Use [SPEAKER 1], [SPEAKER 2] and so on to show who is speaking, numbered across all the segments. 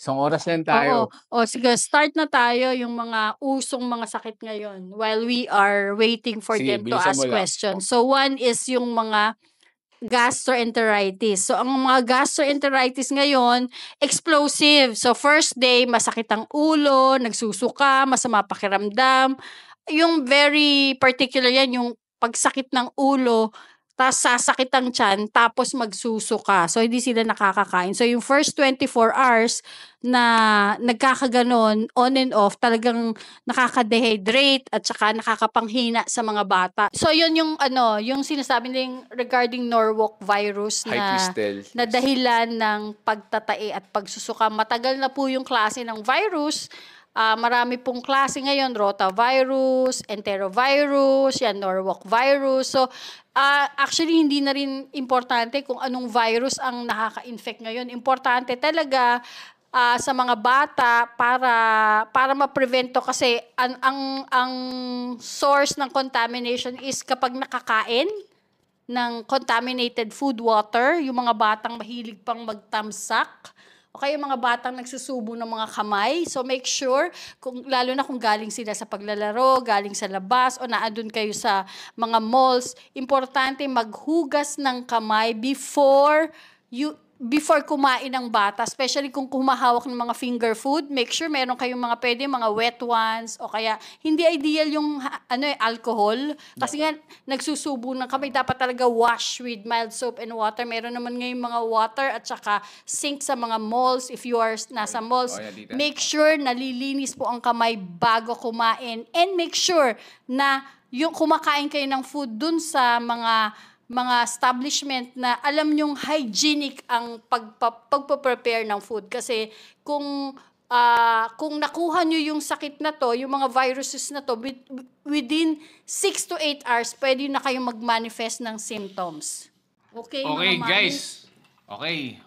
[SPEAKER 1] Isang oras lang
[SPEAKER 2] Oo.
[SPEAKER 1] tayo.
[SPEAKER 2] O sige, start na tayo yung mga usong mga sakit ngayon while we are waiting for
[SPEAKER 1] Sige,
[SPEAKER 2] them to
[SPEAKER 1] bilisan mo
[SPEAKER 2] ask
[SPEAKER 1] lang.
[SPEAKER 2] questions. So one is yung mga gastroenteritis. So ang mga gastroenteritis ngayon, explosive. So first day, masakit ang ulo, nagsusuka, masama pakiramdam. Yung very particular yan, yung pagsakit ng ulo, tapos sasakit ang tiyan, tapos magsusuka. So hindi sila nakakakain. So yung first 24 hours na nagkakaganon, on and off, talagang nakaka-dehydrate at saka nakakapanghina sa mga bata. So yun yung ano, yung sinasabi nilang regarding Norwalk virus
[SPEAKER 1] Hi, Cristel.
[SPEAKER 2] na dahilan ng pagtatae at pagsusuka. Matagal na po yung klase ng virus. Marami pong klase ngayon, rotavirus, enterovirus, yan, Norwalk virus. So, actually, hindi na rin importante kung anong virus ang nakaka-infect ngayon. Importante talaga sa mga bata para ma-prevent to kasi ang source ng contamination is kapag nakakain ng contaminated food water, yung mga batang mahilig pang magtamsak, o kaya yung mga batang nagsusubo ng mga kamay. So make sure, lalo na kung galing sila sa paglalaro, galing sa labas, o naandun kayo sa mga malls, importante maghugas ng kamay before kumain ng bata, especially kung kumahawak ng mga finger food, make sure meron kayong mga wet ones, o kaya hindi ideal yung alcohol, kasi nga nagsusubo ng kamay, dapat talaga wash with mild soap and water. Meron naman ngayon mga water at saka sink sa mga malls. If you are nasa malls, make sure nalilinis po ang kamay bago kumain, and make sure na yung kumakain kayo ng food dun sa mga establishment na alam nyong hygienic ang pagpa-prepare ng food. Kasi kung nakuha nyo yung sakit na to, yung mga viruses na to, within 6 to 8 hours, pwede na kayong mag-manifest ng symptoms. Okay,
[SPEAKER 1] Okay,
[SPEAKER 2] mga
[SPEAKER 1] guys. Okay.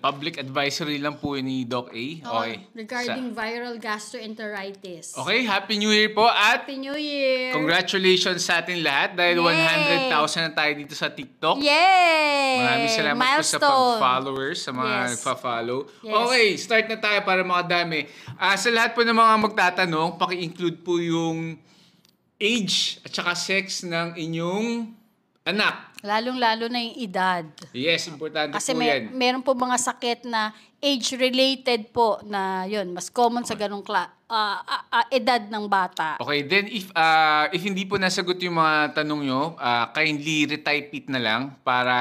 [SPEAKER 1] Public advisory lang po ni Doc A. Okay.
[SPEAKER 2] Regarding viral gastroenteritis.
[SPEAKER 1] Okay, Happy New Year po at
[SPEAKER 2] Happy New Year!
[SPEAKER 1] congratulations sa ating lahat dahil
[SPEAKER 2] Yay!
[SPEAKER 1] 100,000 na tayo dito sa TikTok.
[SPEAKER 2] Yay!
[SPEAKER 1] Maraming salamat po sa pag-followers, sa mga nagpa-follow.
[SPEAKER 2] Yes.
[SPEAKER 1] Okay, start na tayo para makadami. Sa lahat po ng mga magtatanong, paki-include po yung age at saka sex ng inyong anak.
[SPEAKER 2] Lalong-lalo na yung edad.
[SPEAKER 1] Yes, importante
[SPEAKER 2] Kasi
[SPEAKER 1] po yan.
[SPEAKER 2] meron po mga sakit na age-related po na yun, mas common sa ganung edad ng bata.
[SPEAKER 1] Okay, then if hindi po nasagot yung mga tanong nyo, kindly retype it na lang para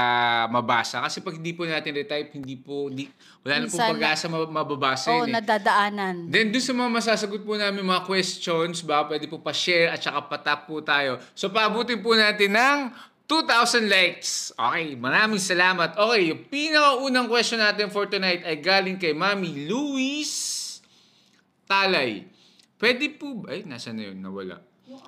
[SPEAKER 1] mabasa. Kasi pag hindi po natin retype, wala na pong pag-asa mababasa
[SPEAKER 2] Oo,
[SPEAKER 1] yun.
[SPEAKER 2] nadadaanan.
[SPEAKER 1] Then doon sa mga masasagot po namin mga questions, pwede po pa-share at saka pa-tap po tayo. So paabutin po natin ng 2,000 likes. Okay, maraming salamat. Okay, yung pinakaunang question natin for tonight ay galing kay Mami Luis Talay. Pwede po nasa na yun? Nawala.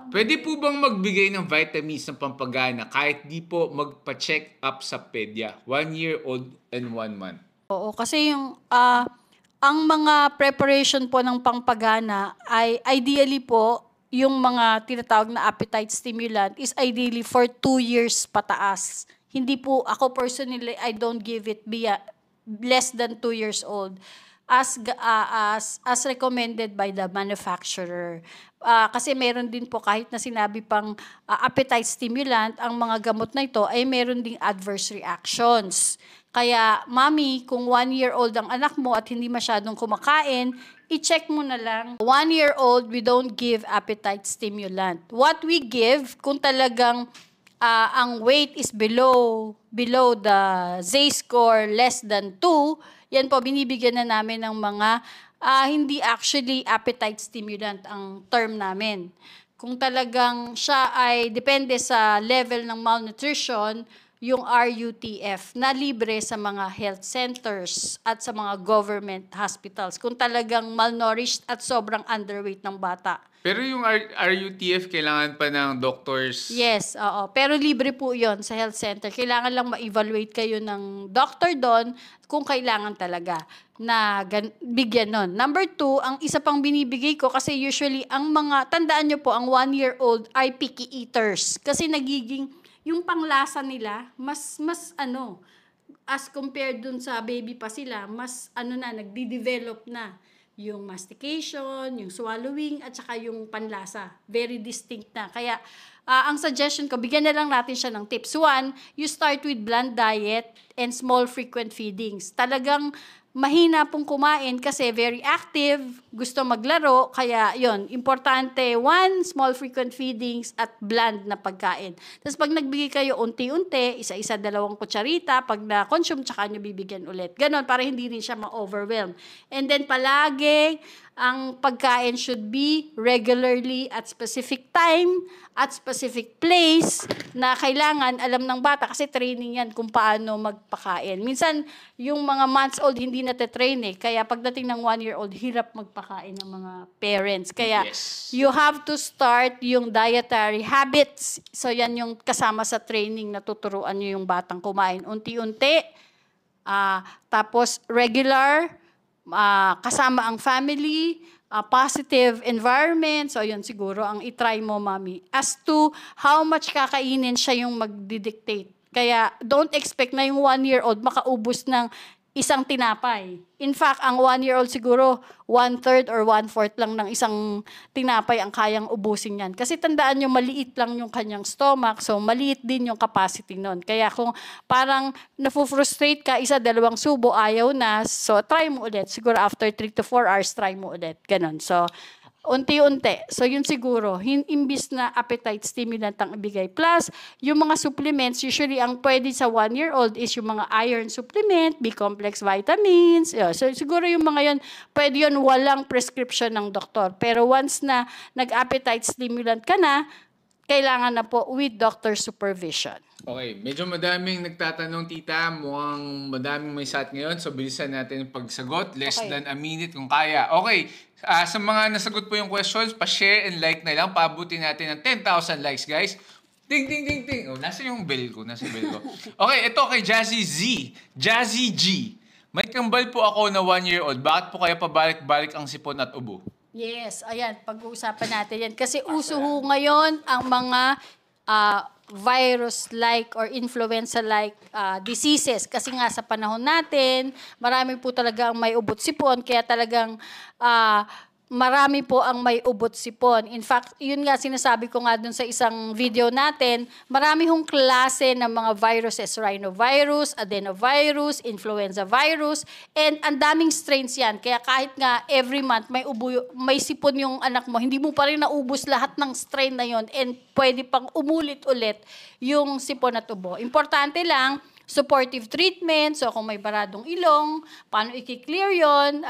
[SPEAKER 1] Pwede po bang magbigay ng vitamins ng pampagana kahit di po magpa-check up sa pedya? 1 year old and 1 month.
[SPEAKER 2] Oo, kasi yung ang mga preparation po ng pampagana ay ideally po yung mga tinatawag na appetite stimulant is ideally for 2 years pataas. Hindi po, ako personally, I don't give it less than 2 years old as recommended by the manufacturer. Kasi meron din po, kahit na sinabi pang appetite stimulant, ang mga gamot na ito ay meron ding adverse reactions. Kaya, mami, kung 1-year-old ang anak mo at hindi masyadong kumakain, i-check mo na lang. 1-year-old, we don't give appetite stimulant. What we give, kung talagang ang weight is below the Z-score less than 2, yan po, binibigyan na namin ng mga hindi actually appetite stimulant ang term namin. Kung talagang siya ay depende sa level ng malnutrition, yung RUTF na libre sa mga health centers at sa mga government hospitals kung talagang malnourished at sobrang underweight ng bata.
[SPEAKER 1] Pero yung RUTF, kailangan pa ng doctors?
[SPEAKER 2] Yes, oo. Pero libre po yon sa health center. Kailangan lang ma-evaluate kayo ng doctor doon kung kailangan talaga na bigyan nun. Number 2, ang isa pang binibigay ko, kasi usually, tandaan nyo po, ang 1-year-old ay picky eaters. Kasi nagiging, yung panglasa nila, mas as compared dun sa baby pa sila, mas nagdi-develop na yung mastication, yung swallowing, at saka yung panlasa. Very distinct na. Kaya, ang suggestion ko, bigyan na lang natin siya ng tips. One, you start with bland diet and small frequent feedings. Talagang mahina pong kumain kasi very active, gusto maglaro, kaya yon importante, one, small frequent feedings at bland na pagkain. Tapos pag nagbigay kayo unti-unti, isa-isa, 2 kutsarita, pag na-consume, tsaka nyo bibigyan ulit. Ganon, para hindi rin siya ma-overwhelm. And then palagi, ang pagkain should be regularly at specific time, at specific place na kailangan alam ng bata kasi training yan kung paano magpakain. Minsan, yung mga months old hindi nate-train kaya pagdating ng 1-year-old, hirap magpakain ng mga parents. Kaya you have to start yung dietary habits. So yan yung kasama sa training na tuturuan nyo yung batang kumain. Unti-unti, tapos regular, kasama ang family, positive environment. So, yun siguro ang itry mo, mami. As to how much kakainin siya yung magdidictate. Kaya, don't expect na yung 1-year-old makaubos ng isang tinapay. In fact, ang 1-year-old siguro 1/3 or 1/4 lang ng isang tinapay ang kayang ubusin yan. Kasi tandaan nyo, maliit lang yung kanyang stomach, so maliit din yung capacity nun. Kaya kung parang nafu-frustrate ka, 1-2 subo, ayaw na, so try mo ulit. Siguro after 3 to 4 hours, try mo ulit. Ganon. So, unti-unti. So, yun siguro. Imbis na appetite stimulant ang ibigay. Plus, yung mga supplements, usually ang pwede sa 1-year-old is yung mga iron supplement, B-complex vitamins. So, siguro yung mga yun, pwede yun walang prescription ng doktor. Pero once na nag-appetite stimulant ka na, kailangan na po with doctor supervision.
[SPEAKER 1] Okay, medyo madaming nagtatanong, tita. Mukhang madaming may sat ngayon. So, bilisan natin yung pagsagot. Less than a minute kung kaya. Okay, sa mga nasagot po yung questions, pa-share and like na lang. Paabutin natin ng 10,000 likes, guys. Ding, ding, ding, ding. Oh, nasa yung bell ko. Okay, ito kay Jazzy Z. Jazzy G. May kambal po ako na 1-year-old. Bakit po kaya pabalik-balik ang sipon at ubo?
[SPEAKER 2] Yes, ayan, pag-uusapan natin yan. Kasi uso ho ngayon ang mga virus-like or influenza-like diseases. Kasi nga sa panahon natin, marami po talaga ang may ubot sipon, kaya talagang marami po ang may ubot sipon. In fact, yun nga sinasabi ko nga dun sa isang video natin, marami hong klase ng mga viruses, rhinovirus, adenovirus, influenza virus, and ang daming strains yan. Kaya kahit nga every month may sipon yung anak mo, hindi mo pa rin naubos lahat ng strain na yon and pwede pang umulit ulit yung sipon at ubo. Importante lang, supportive treatment. So, kung may baradong ilong, paano i-clear yun?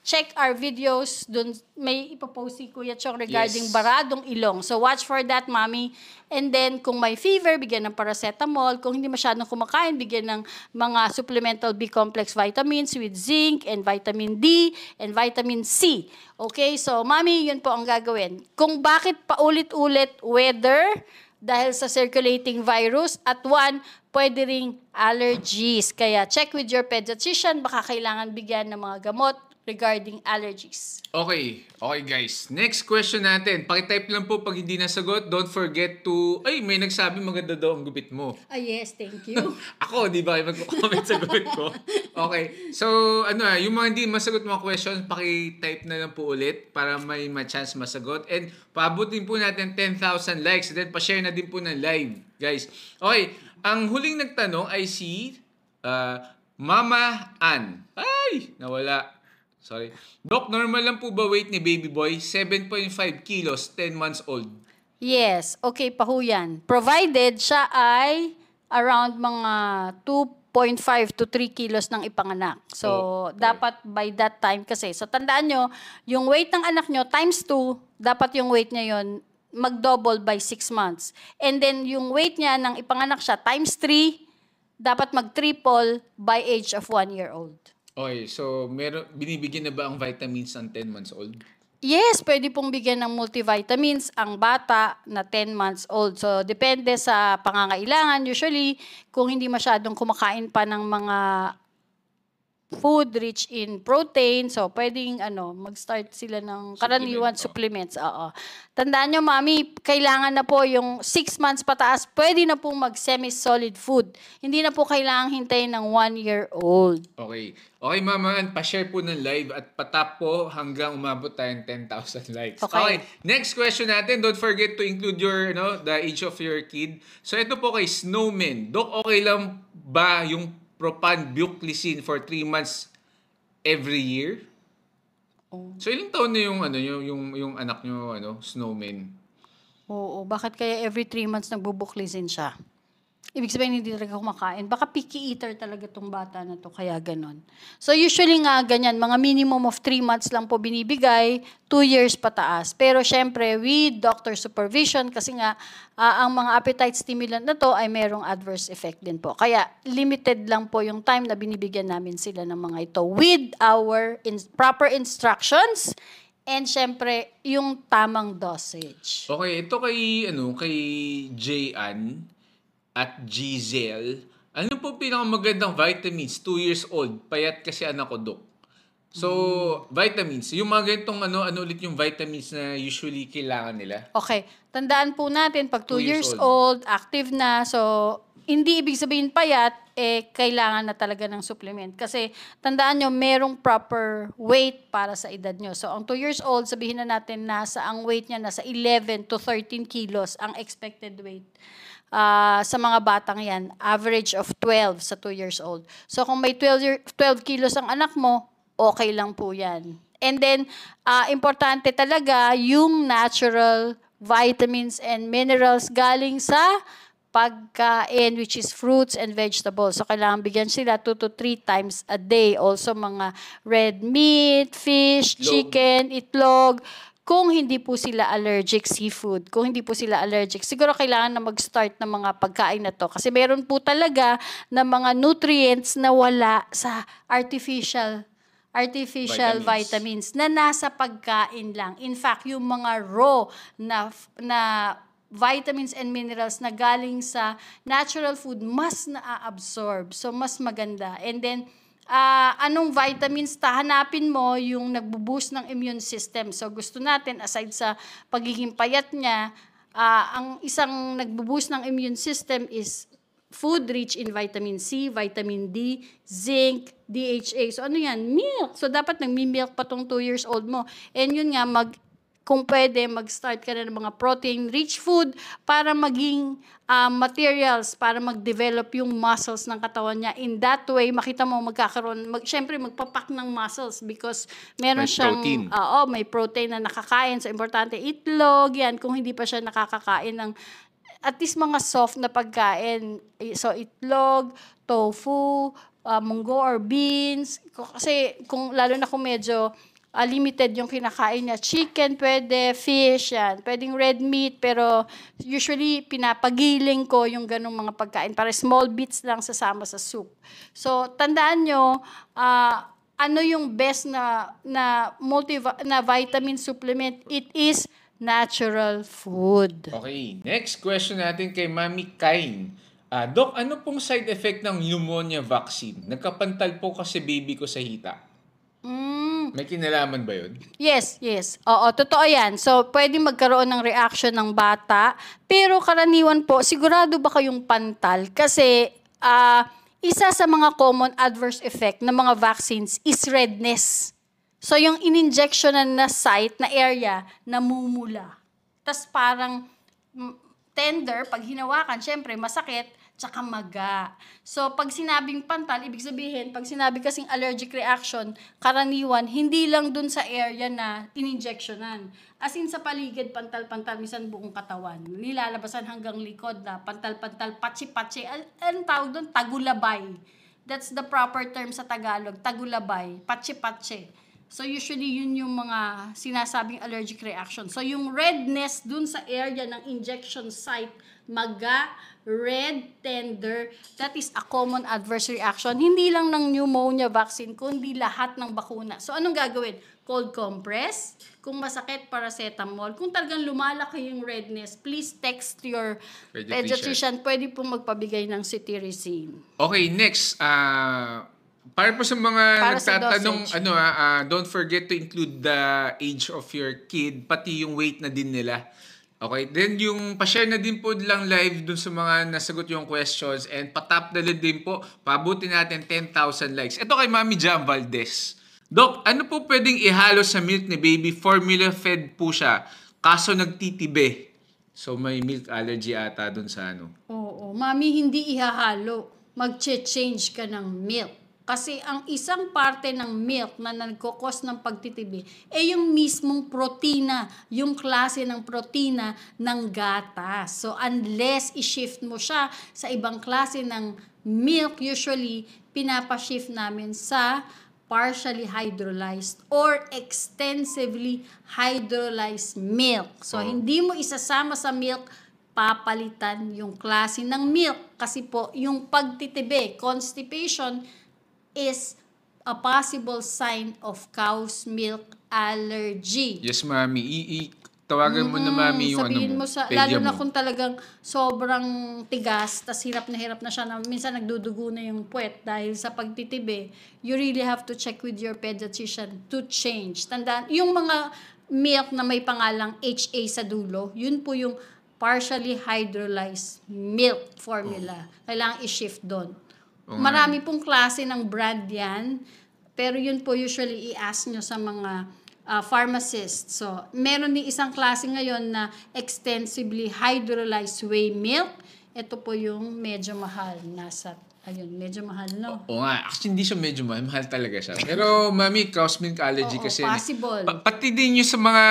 [SPEAKER 2] Check our videos. Dun may ipopost si Kuya Chong regarding baradong ilong. So, watch for that, Mami. And then, kung may fever, bigyan ng paracetamol. Kung hindi masyadong kumakain, bigyan ng mga supplemental B-complex vitamins with zinc and vitamin D and vitamin C. Okay? So, Mami, yun po ang gagawin. Kung bakit paulit-ulit weather, dahil sa circulating virus, at one, pwede ring allergies. Kaya check with your pediatrician, baka kailangan bigyan ng mga gamot regarding allergies.
[SPEAKER 1] Okay guys. Next question natin. Pakitype lang po pag hindi nasagot. Don't forget to... Ay, may nagsabi maganda daw ang gupit mo.
[SPEAKER 2] Yes, thank you.
[SPEAKER 1] Ako, di ba? Mag-comment sa gupit ko. Okay. So, yung mga hindi masagot mga questions, pakitype na lang po ulit para may chance masagot. And paabutin po natin 10,000 likes. And then, pa-share na din po ng live. Guys. Okay. Ang huling nagtanong ay si Mama Ann. Ay! Nawala. Sorry. Doc, normal lang po ba weight ni baby boy? 7.5 kilos, 10 months old.
[SPEAKER 2] Yes. Okay pa ho yan. Provided siya ay around mga 2.5 to 3 kilos ng ipanganak. So, dapat by that time kasi. So, tandaan nyo, yung weight ng anak nyo times 2, dapat yung weight niya yon mag-double by 6 months. And then, yung weight niya ng ipanganak siya times 3, dapat mag-triple by age of 1-year-old.
[SPEAKER 1] Okay, so binibigyan na ba ang vitamins ng 10 months old?
[SPEAKER 2] Yes, pwede pong bigyan ng multivitamins ang bata na 10 months old. So, depende sa pangangailangan. Usually, kung hindi masyadong kumakain pa ng mga food rich in protein. So, pwedeng mag-start sila ng karaniwan supplements. Oo. Tandaan nyo, mami, kailangan na po yung 6 months pataas, pwede na po mag-semi-solid food. Hindi na po kailangan hintayin ng 1-year-old.
[SPEAKER 1] Okay. Okay, Mama Ann, pa-share po ng live at patap po hanggang umabot tayong 10,000 likes. Okay. Next question natin. Don't forget to include your, the age of your kid. So, ito po kay Snowman. Dok, okay lang ba yung propanbuclicin for 3 months every year? So, ilang taon na yung anak nyo, Snowman?
[SPEAKER 2] Oo, bakit kaya every 3 months nagbubuklisin siya? Ibig sabihin, hindi talaga kumakain. Baka picky eater talaga tong bata na to, kaya ganon. So usually nga ganyan, mga minimum of 3 months lang po binibigay, 2 years pataas. Pero syempre, with doctor supervision, kasi nga, ang mga appetite stimulant na to ay merong adverse effect din po. Kaya limited lang po yung time na binibigyan namin sila ng mga ito with our proper instructions. And syempre, yung tamang dosage.
[SPEAKER 1] Okay, ito kay J.Ann at Giselle. Ano po pinakamagandang vitamins? 2 years old. Payat kasi anak ko, Dok. So, vitamins. Yung mga ganitong ano ulit yung vitamins na usually kailangan nila?
[SPEAKER 2] Okay. Tandaan po natin, pag 2 years old, active na. So, hindi ibig sabihin payat, kailangan na talaga ng supplement. Kasi, tandaan nyo, merong proper weight para sa edad nyo. So, ang 2 years old, sabihin na natin, ang weight niya nasa 11 to 13 kilos ang expected weight. Sa mga batang yan, average of 12 sa 2 years old. So, kung may 12 kilos ang anak mo, okay lang po yan. And then, importante talaga yung natural vitamins and minerals galing sa pagkain, which is fruits and vegetables. So, kailangan bigyan sila 2 to 3 times a day. Also, mga red meat, fish, chicken, itlog. Kung hindi po sila allergic, seafood. Kung hindi po sila allergic, siguro kailangan na mag-start ng mga pagkain na to. Kasi meron po talaga na mga nutrients na wala sa artificial vitamins na nasa pagkain lang. In fact, yung mga raw na vitamins and minerals na galing sa natural food, mas na-absorb. So, mas maganda. And then, anong vitamins hanapin mo yung nagbo-boost ng immune system. So gusto natin, aside sa pagiging payat niya, ang isang nagbo-boost ng immune system is food rich in vitamin C, vitamin D, zinc, DHA. So ano yan? Milk. So dapat nagmi-milk pa tong 2 years old mo. And yun nga, kung pwede, mag-start ka na ng mga protein-rich food para maging materials, para mag-develop yung muscles ng katawan niya. In that way, makita mo syempre magpapak ng muscles because meron siyang may protein na nakakain. So, importante, itlog, yan. Kung hindi pa siya nakakakain ng at least mga soft na pagkain. So, itlog, tofu, munggo or beans. Kasi, lalo na kung medyo limited yung kinakain niya. Chicken, pwede. Fish, yan. Pwedeng red meat, pero usually, pinapagiling ko yung ganong mga pagkain. Para small bits lang sasama sa soup. So, tandaan nyo, ano yung best na vitamin supplement? It is natural food.
[SPEAKER 1] Okay. Next question natin kay Mami Kain. Doc, ano pong side effect ng pneumonia vaccine? Nagkapantal po kasi baby ko sa hita. May kinalaman ba yun?
[SPEAKER 2] Yes. Oo, totoo yan. So, pwede magkaroon ng reaction ng bata. Pero karaniwan po, sigurado ba kayong pantal? Kasi, isa sa mga common adverse effect ng mga vaccines is redness. So, yung in-injectionan na site, na area, namumula. Tas parang tender, pag hinawakan, syempre, masakit, tsaka maga. So, pag sinabing pantal, ibig sabihin, pag sinabi kasing allergic reaction, karaniwan, hindi lang dun sa area na in-injectionan. As in, sa paligid, pantal-pantal, minsan buong katawan. Nilalabasan hanggang likod na pantal-pantal, patsi-patsi. Anong tawag dun? Tagulabay. That's the proper term sa Tagalog, tagulabay, patsi-patsi. So, usually, yun yung mga sinasabing allergic reaction. So, yung redness dun sa area ng injection site, maga, red, tender, that is a common adverse reaction. Hindi lang ng pneumonia vaccine, kundi lahat ng bakuna. So, anong gagawin? Cold compress. Kung masakit, paracetamol. Kung talagang lumalaki yung redness, please text your pediatrician. Pwede pong magpabigay ng cetirizine.
[SPEAKER 1] Okay, next. Para po sa mga
[SPEAKER 2] Para sa
[SPEAKER 1] nagtatanong,
[SPEAKER 2] dosage.
[SPEAKER 1] don't forget to include the age of your kid, pati yung weight na din nila. Okay, then yung pa-share na din po lang live dun sa mga nasagot yung questions and patap na din po, pabuti natin 10,000 likes. Ito kay Mami Jam Valdez. Doc, ano po pwedeng ihalo sa milk ni baby? Formula fed po siya, kaso nagtitibe. So may milk allergy ata dun sa ano.
[SPEAKER 2] Oo, mami, hindi ihahalo. Mag-change ka ng milk. Kasi ang isang parte ng milk na nagkukos ng pagtitibi ay yung mismong protina, yung klase ng protina ng gatas. So unless i-shift mo siya sa ibang klase ng milk, usually pinapa-shift namin sa partially hydrolyzed or extensively hydrolyzed milk. So hindi mo isasama sa milk, papalitan yung klase ng milk kasi po yung pagtitibi, constipation is a possible sign of cow's milk allergy.
[SPEAKER 1] Yes, Mami. Tawagan mo na, Mami, yung
[SPEAKER 2] Sabihin
[SPEAKER 1] ano mo.
[SPEAKER 2] mo sa,
[SPEAKER 1] Pedya
[SPEAKER 2] lalo na
[SPEAKER 1] mo.
[SPEAKER 2] kung talagang sobrang tigas, tas hirap na siya na minsan nagdudugo na yung puwet dahil sa pagtitibi, you really have to check with your pediatrician to change. Tandaan, yung mga milk na may pangalang HA sa dulo, yun po yung partially hydrolyzed milk formula. Kailangan i-shift doon. Marami pong klase ng brand yan, pero yun po usually i-ask nyo sa mga pharmacist. So, meron din isang klase ngayon na extensively hydrolyzed whey milk. Ito po yung medyo mahal. Medyo mahal, no?
[SPEAKER 1] Oo nga. Actually, hindi siya medyo mahal. Mahal talaga siya. Pero, Mami, cow's milk allergy
[SPEAKER 2] Oo,
[SPEAKER 1] kasi.
[SPEAKER 2] possible.
[SPEAKER 1] Pati din yung sa mga,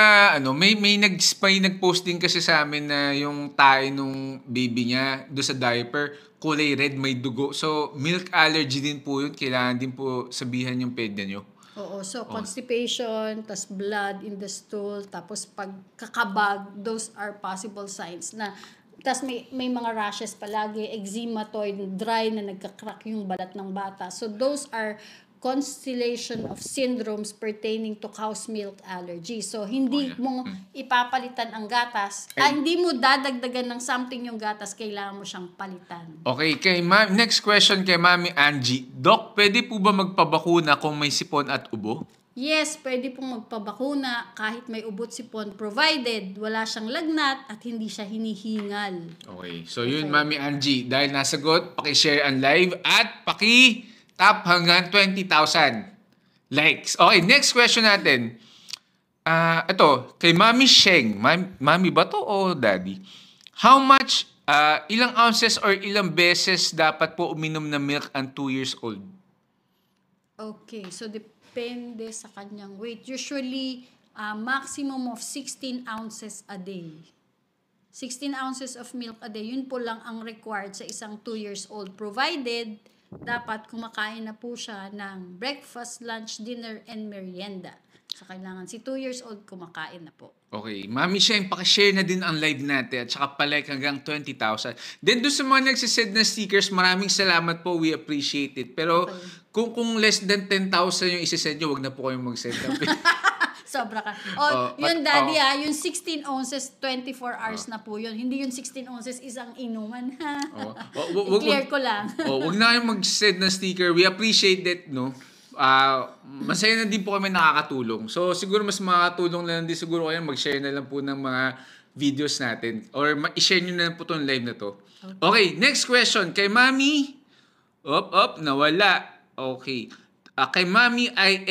[SPEAKER 1] may nag-post din kasi sa amin na yung tae nung baby niya do sa diaper, kulay red, may dugo. So, milk allergy din po yun. Kailangan din po sabihan yung pedya nyo.
[SPEAKER 2] Oo, so constipation, tas blood in the stool, tapos pagkakabag, those are possible signs na tas may mga rashes palagi, eczematoid, dry na nagka-crack yung balat ng bata. So those are constellation of syndromes pertaining to cow's milk allergy. So hindi mo ipapalitan ang gatas, hindi mo dadagdagan ng something yung gatas, kailangan mo siyang palitan.
[SPEAKER 1] Okay, next question kay Mami Angie. Doc, pwede po ba magpabakuna kung may sipon at ubo?
[SPEAKER 2] Yes, pwede pong magpabakuna kahit may ubot sipon provided wala siyang lagnat at hindi siya hinihingal.
[SPEAKER 1] Okay, so yun Mami Angie. Dahil nasagot, paki-share ang live at paki-tap hanggang 20,000 likes. Okay, next question natin. Ito, kay Mami Sheng. Mami ba to o Daddy? How much, ilang ounces or ilang beses dapat po uminom ng milk ang 2 years old?
[SPEAKER 2] Okay, so depende sa kanyang weight. Usually, maximum of 16 ounces a day. 16 ounces of milk a day, yun po lang ang required sa isang 2 years old. Provided, dapat kumakain na po siya ng breakfast, lunch, dinner, and merienda. So, kailangan si 2 years old kumakain na po.
[SPEAKER 1] Okay. Mami Sheng, pakishare na din ang live natin at saka palike hanggang 20,000. Then doon sa mga nagsisend na stickers, maraming salamat po. We appreciate it. Pero kung less than 10,000 yung isisend nyo, wag na po kayong mag-send.
[SPEAKER 2] Sobra ka. Yun, Daddy, yung 16 ounces, 24 hours na po yun. Hindi yung 16 ounces, isang inuman. I-clear ko lang.
[SPEAKER 1] Wag na kayong mag-send na sticker. We appreciate that, no? Masaya na din po kami nakakatulong. So, siguro mas makakatulong na lang din siguro kayo. Mag-share na lang po ng mga videos natin. Or i-share nyo na lang po itong live na to. Okay, next question. Kay Mami. Nawala. Okay. Kay Mami, I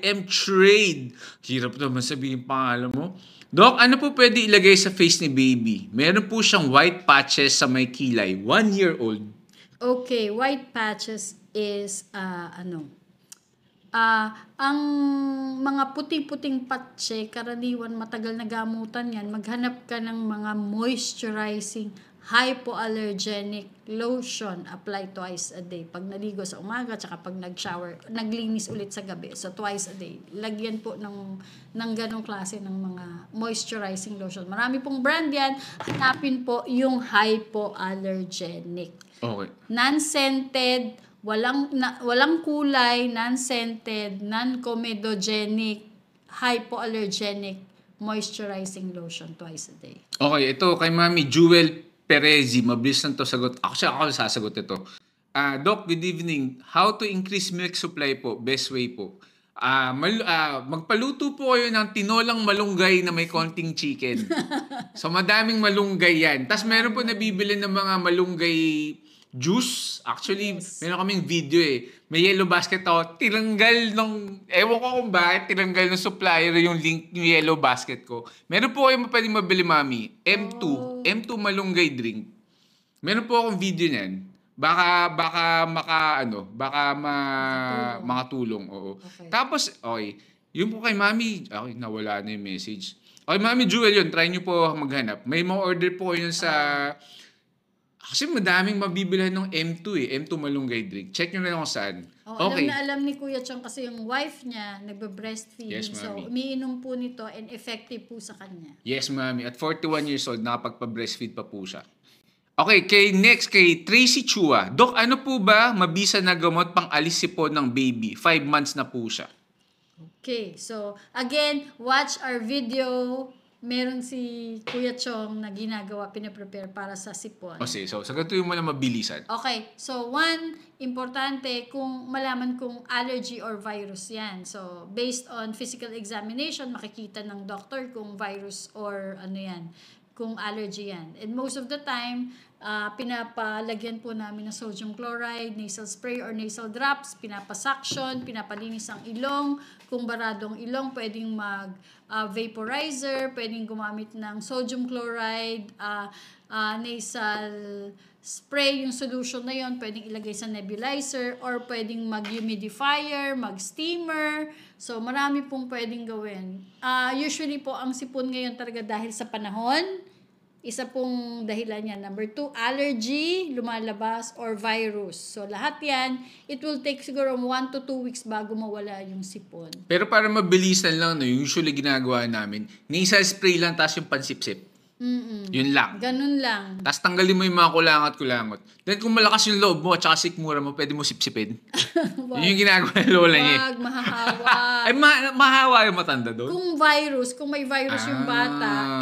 [SPEAKER 1] am Trade. Hirap naman sabihin pangalan mo. Doc, ano po pwede ilagay sa face ni baby? Meron po siyang white patches sa may kilay. 1 year old.
[SPEAKER 2] Okay, white patches is, ang mga puting-puting patche, karaniwan matagal na gamutan yan, maghanap ka ng mga moisturizing hypoallergenic lotion, apply twice a day. Pag naligo sa umaga, tsaka pag nag-shower, naglinis ulit sa gabi. So, twice a day. Lagyan po ng ganong klase ng mga moisturizing lotion. Marami pong brand yan. Hanapin po yung hypoallergenic.
[SPEAKER 1] Okay.
[SPEAKER 2] Non-scented, walang kulay, non-scented, non-comedogenic, hypoallergenic moisturizing lotion twice a day.
[SPEAKER 1] Okay, ito kay Mami Jewel Perezi. Mabilis lang to sagot. Ako sasagot ito. Doc, good evening. How to increase milk supply po? Best way po. Magpaluto po kayo ng tinolang malunggay na may konting chicken. So, madaming malunggay yan. Tapos, meron po nabibili ng mga malunggay juice. Actually, meron kaming video eh. May Yellow Basket ako. Tinanggal nung, ewan ko kung bakit, tinanggal ng supplier yung link yung Yellow Basket ko. Meron po kayo pwedeng mabili, mami. M2 malunggay drink. Meron po akong video niyan. Baka makatulong. Oo.
[SPEAKER 2] Okay.
[SPEAKER 1] Tapos, okay. Yung po kay Mami, okay, nawala na yung message. Okay, Mami Jewel yun, try nyo po maghanap. May mga order po yun sa... Kasi madaming mabibilhan ng M2 M2 malunggay drink. Check nyo na lang kung saan. Okay.
[SPEAKER 2] Alam ni Kuya Chong kasi yung wife niya nagbe-breastfeed.
[SPEAKER 1] Yes,
[SPEAKER 2] so,
[SPEAKER 1] Mami.
[SPEAKER 2] umiinom po nito and effective po sa kanya.
[SPEAKER 1] Yes, Mami. At 41 years old, nakapagpa-breastfeed pa po siya. Okay, kay Tracy Chua. Dok, ano po ba mabisa na gamot pang alis sipon ng baby? 5 months na po siya.
[SPEAKER 2] Okay, so again, watch our video. Meron si Kuya Chong na ginagawa, pinaprepare para sa sipon.
[SPEAKER 1] Okay, so sagutin mo na mabilisan.
[SPEAKER 2] Okay, so one, importante kung malaman kung allergy or virus yan. So, based on physical examination, makikita ng doctor kung virus or ano yan, kung allergy yan. And most of the time, pinapalagyan po namin ng sodium chloride, nasal spray or nasal drops, pinapasuction, pinapalinis ang ilong. Kung baradong ilong, pwedeng vaporizer, pwedeng gumamit ng sodium chloride, nasal spray, yung solution na yon pwedeng ilagay sa nebulizer or pwedeng mag-humidifier, mag-steamer. So, marami pong pwedeng gawin. Usually po, ang sipon ngayon talaga dahil sa panahon, isa pong dahilan yan. Number 2, allergy, lumalabas, or virus. So, lahat yan, it will take siguro 1 to 2 weeks bago mawala yung sipon.
[SPEAKER 1] Pero para mabilisan lang, no, usually ginagawa namin, nasal spray lang, tapos yung pansipsip. Yun lang.
[SPEAKER 2] Ganun lang.
[SPEAKER 1] Tapos tanggalin mo yung mga kulangot-kulangot. Then kung malakas yung loob mo at saka sikmura mo, pwede mo sipsipin. Yun yung ginagawa ng lola niya.
[SPEAKER 2] Wag, mahahawa.
[SPEAKER 1] Ay, mahawa yung matanda doon?
[SPEAKER 2] Kung may virus yung bata,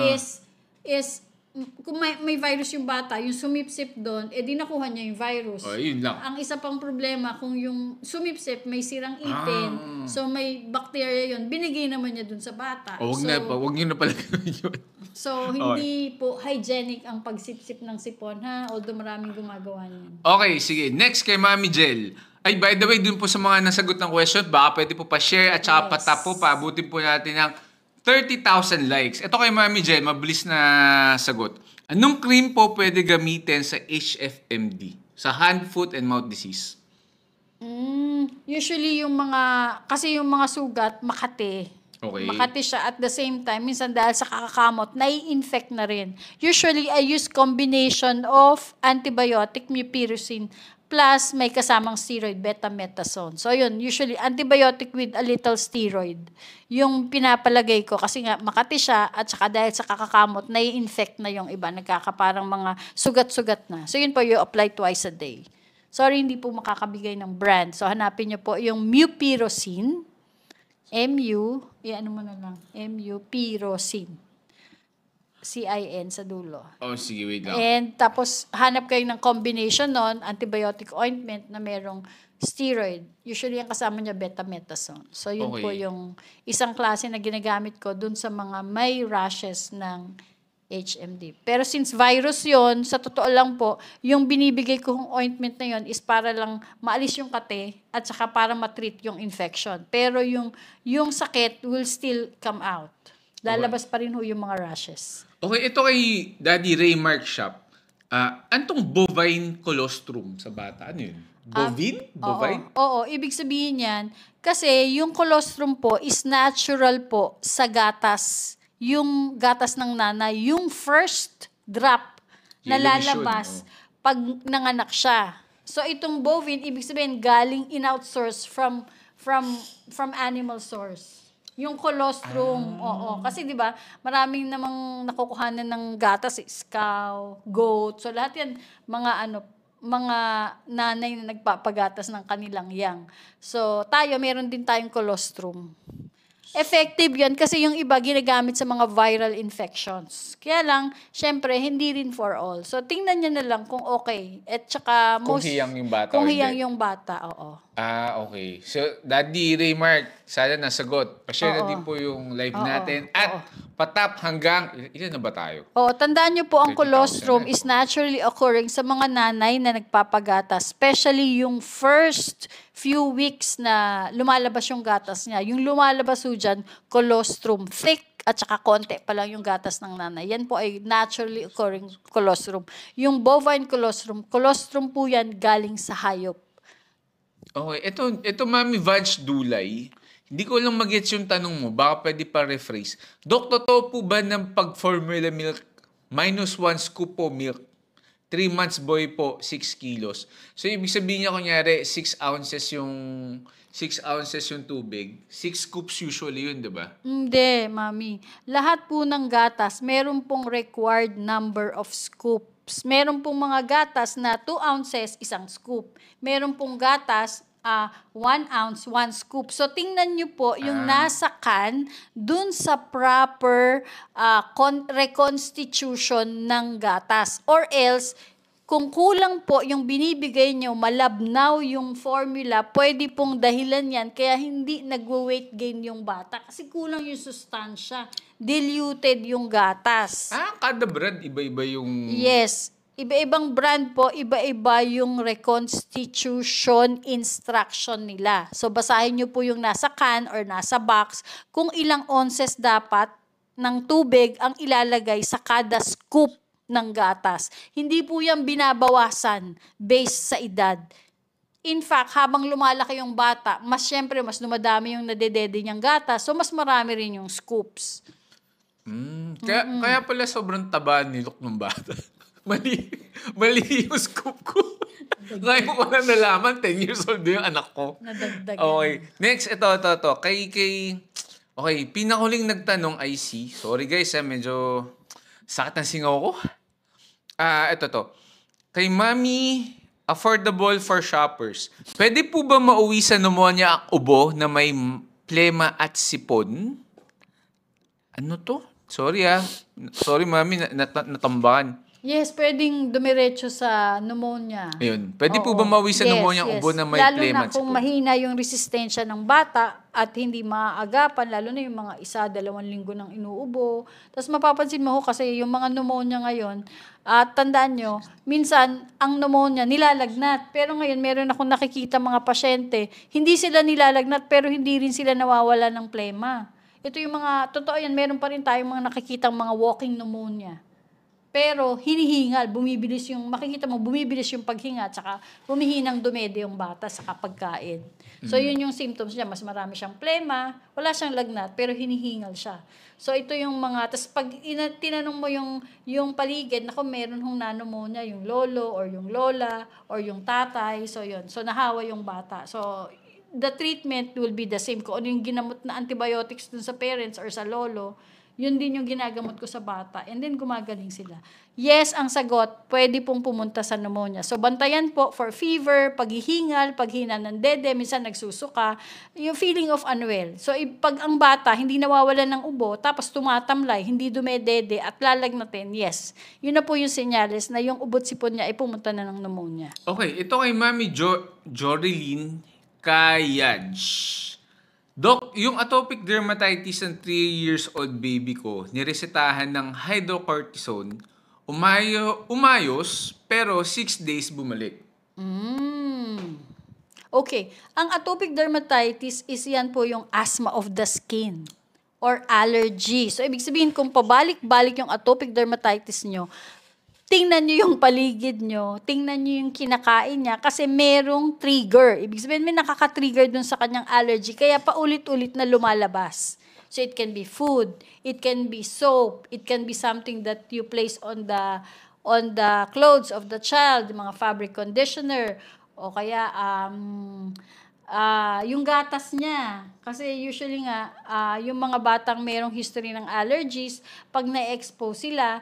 [SPEAKER 2] kung may virus yung bata, yung sumipsip doon, di nakuha niya yung virus.
[SPEAKER 1] Yun lang.
[SPEAKER 2] Ang isa pang problema, kung yung sumipsip, may sirang ipin, so may bacteria yun, binigay naman niya doon sa bata.
[SPEAKER 1] Wag nyo na pala yun.
[SPEAKER 2] So, hindi po hygienic ang pagsipsip ng sipon, ha? Although maraming gumagawa niyan.
[SPEAKER 1] Okay, sige. Next kay Mami Jel. Ay, by the way, dun po sa mga nasagot ng question, baka pwede po pa-share at saka patap po, paabutin po natin ng 30,000 likes. Ito kay Mami Jel, mabilis na sagot. Anong cream po pwede gamitin sa HFMD? Sa hand, foot, and mouth disease?
[SPEAKER 2] Usually yung mga sugat, makati.
[SPEAKER 1] Okay.
[SPEAKER 2] Makati siya at the same time, minsan dahil sa kakakamot, nai-infect na rin. Usually, I use combination of antibiotic, mupirocin, plus may kasamang steroid, betamethasone. So yun, usually antibiotic with a little steroid. Yung pinapalagay ko kasi nga makati siya at saka dahil sa kakakamot, nai-infect na yung iba, nagkakaparang mga sugat-sugat na. So yun po, you apply twice a day. Sorry, hindi po makakabigay ng brand. So hanapin niyo po yung mupirocin, mupirocin. CIN sa dulo.
[SPEAKER 1] Sige, wait lang.
[SPEAKER 2] And tapos, hanap kayo ng combination nun, antibiotic ointment na merong steroid. Usually, ang kasama niya betamethasone. So, yun po yung isang klase na ginagamit ko dun sa mga may rashes ng HMD. Pero since virus yon, sa totoo lang po, yung binibigay kong ointment na yon is para lang maalis yung kate at saka para matreat yung infection. Pero yung sakit will still come out. Lalabas pa rin ho yung mga rashes.
[SPEAKER 1] Okay, ito kay Daddy Ray Mark Shop. Antong bovine colostrum sa bata? Ano yun? Bovine?
[SPEAKER 2] Oo, ibig sabihin yan, kasi yung colostrum po is natural po sa gatas. Yung gatas ng nanay, yung first drop na lalabas pag nanganak siya. So itong bovine, ibig sabihin galing in-outsource from animal source. Yung colostrum, kasi 'di ba, maraming namang nakukuhanan ng gatas, cow, goat. So lahat 'yan mga nanay na nagpapagatas ng kanilang yang. So tayo meron din tayong colostrum. Effective yan kasi yung iba ginagamit sa mga viral infections. Kaya lang, syempre, hindi rin for all. So, tingnan nyo na lang kung okay. At saka,
[SPEAKER 1] Kung hiyang yung bata
[SPEAKER 2] kung
[SPEAKER 1] o
[SPEAKER 2] hiyang
[SPEAKER 1] hindi.
[SPEAKER 2] yung bata, oo.
[SPEAKER 1] Okay. So, Daddy Raymark, sana nasagot. Pa-share na
[SPEAKER 2] Oo.
[SPEAKER 1] din po yung live
[SPEAKER 2] Oo,
[SPEAKER 1] natin.
[SPEAKER 2] oo.
[SPEAKER 1] At patap hanggang, ilan na ba tayo?
[SPEAKER 2] Oo, tandaan nyo po, ang
[SPEAKER 1] 30,000
[SPEAKER 2] colostrum
[SPEAKER 1] na
[SPEAKER 2] is
[SPEAKER 1] ito.
[SPEAKER 2] naturally occurring sa mga nanay na nagpapagatas. Especially yung first few weeks na lumalabas yung gatas niya. Yung lumalabas po dyan, colostrum. Thick at saka konti pa lang yung gatas ng nanay. Yan po ay naturally occurring colostrum. Yung bovine colostrum po yan galing sa hayop.
[SPEAKER 1] Okay. Ito Mami Vag Dulay. Hindi ko lang mag-gets yung tanong mo. Baka pwede pa rephrase. Dok, totoo po ba ng pag-formula milk -1 scoop po milk? 3 months boy po, 6 kilos. So, ibig sabihin niya, kunyari, 6 ounces yung tubig. 6 scoops usually yun, di ba?
[SPEAKER 2] Hindi, mami. Lahat po ng gatas, meron pong required number of scoops. Meron pong mga gatas na 2 ounces, isang scoop. Meron pong gatas, 1 ounce, 1 scoop. So, tingnan nyo po yung nasa can dun sa proper reconstitution ng gatas. Or else, kung kulang po yung binibigay nyo, malabnaw yung formula, pwede pong dahilan yan, kaya hindi nagwo-weight gain yung bata. Kasi kulang yung sustansya. Diluted yung gatas.
[SPEAKER 1] Kada brand, iba-iba yung...
[SPEAKER 2] Yes. Iba-ibang brand po, iba-iba yung reconstitution instruction nila. So, basahin nyo po yung nasa can or nasa box kung ilang ounces dapat ng tubig ang ilalagay sa kada scoop ng gatas. Hindi po yan binabawasan based sa edad. In fact, habang lumalaki yung bata, syempre, mas dumadami yung nadedede niyang gatas, so mas marami rin yung scoops.
[SPEAKER 1] Kaya pala sobrang taba ni Luke ng bata. Mali yung scoop ko. Ngayon ko na nalaman, 10 years old na yung anak ko.
[SPEAKER 2] Nadagdagan.
[SPEAKER 1] Okay. Next, ito. Okay, pinakahuling nagtanong ay si, sorry guys, medyo sakit ng singaw ko. Ito. Kay Mami, affordable for shoppers. Pwede po ba mauwi sa pneumonia ang ubo na may plema at sipon? Ano to? Sorry Sorry Mami, natambakan.
[SPEAKER 2] Yes, pwedeng dumiretso sa pneumonia.
[SPEAKER 1] Ayun. Pwede po
[SPEAKER 2] Oo.
[SPEAKER 1] ba mauwi sa pneumonia ang
[SPEAKER 2] Yes.
[SPEAKER 1] ubo na may
[SPEAKER 2] Lalo
[SPEAKER 1] plema
[SPEAKER 2] na
[SPEAKER 1] at
[SPEAKER 2] kung
[SPEAKER 1] sipon?
[SPEAKER 2] mahina yung resistensya ng bata at hindi maaagapan, lalo na yung mga 1-2 linggo ng inuubo. Tapos mapapansin mo kasi yung mga pneumonia ngayon, at tandaan nyo, minsan ang pneumonia nilalagnat. Pero ngayon meron akong nakikita mga pasyente, hindi sila nilalagnat pero hindi rin sila nawawala ng plema. Ito yung mga, totoo yan, meron pa rin tayong mga nakikitang mga walking pneumonia. Pero hinihingal, makikita mo, bumibilis yung paghinga, tsaka humihinang dumede yung bata sa pagkain. So, yun yung symptoms niya. Mas marami siyang plema, wala siyang lagnat, pero hinihingal siya. So, ito yung mga, tas pag tinanong mo yung paligid, naku, meron hong pneumonia, yung lolo, or yung lola, or yung tatay, so yun. So, nahawa yung bata. So, the treatment will be the same. Kung ano yung ginamot na antibiotics dun sa parents or sa lolo, yun din yung ginagamot ko sa bata. And then, gumagaling sila. Yes, ang sagot, pwede pong pumunta sa pneumonia. So, bantayan po for fever, paghihingal, paghina ng dede, minsan nagsusuka, yung feeling of unwell. So, pag ang bata hindi nawawalan ng ubo, tapos tumatamlay, hindi dumedede at lalagnatin, yes. Yun na po yung senyales na yung ubot sipon niya ay pumunta na ng pneumonia.
[SPEAKER 1] Okay, ito kay Mami Jorilyn Kayaj. Dok, yung atopic dermatitis ng 3 years old baby ko, niresetahan ng hydrocortisone, umayos, pero 6 days bumalik.
[SPEAKER 2] Okay, ang atopic dermatitis is yan po yung asthma of the skin or allergy. So, ibig sabihin, kung pabalik-balik yung atopic dermatitis nyo, tingnan nyo yung paligid nyo, tingnan nyo yung kinakain niya kasi merong trigger. Ibig sabihin, may nakaka-trigger dun sa kanyang allergy, kaya paulit-ulit na lumalabas. So, it can be food, it can be soap, it can be something that you place on the clothes of the child, mga fabric conditioner, o kaya yung gatas niya. Kasi usually yung mga batang merong history ng allergies, pag na-expose sila,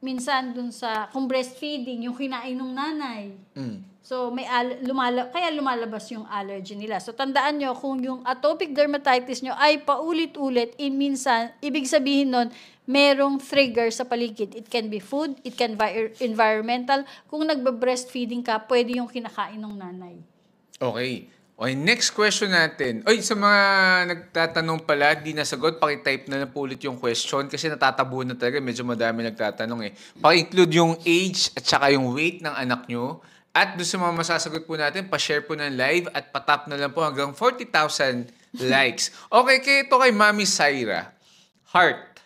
[SPEAKER 2] minsan dun sa, kung breastfeeding, yung kinain ng nanay. So, kaya lumalabas yung allergy nila. So, tandaan nyo, kung yung atopic dermatitis nyo ay paulit-ulit, minsan, ibig sabihin nun, merong trigger sa paligid. It can be food, it can be environmental. Kung nagbe-breastfeeding ka, pwede yung kinakain ng nanay.
[SPEAKER 1] Okay. Okay, next question natin. Oy, sa mga nagtatanong pala, di nasagot, paki-type na po ulit yung question kasi natatabo na talaga, medyo madami nagtatanong eh. Paki-include yung age at saka yung weight ng anak nyo. At doon sa mga masasagot po natin, pa-share po ng live at patap na lang po hanggang 40,000 likes. Okay, ito kay Mami Syra. Heart.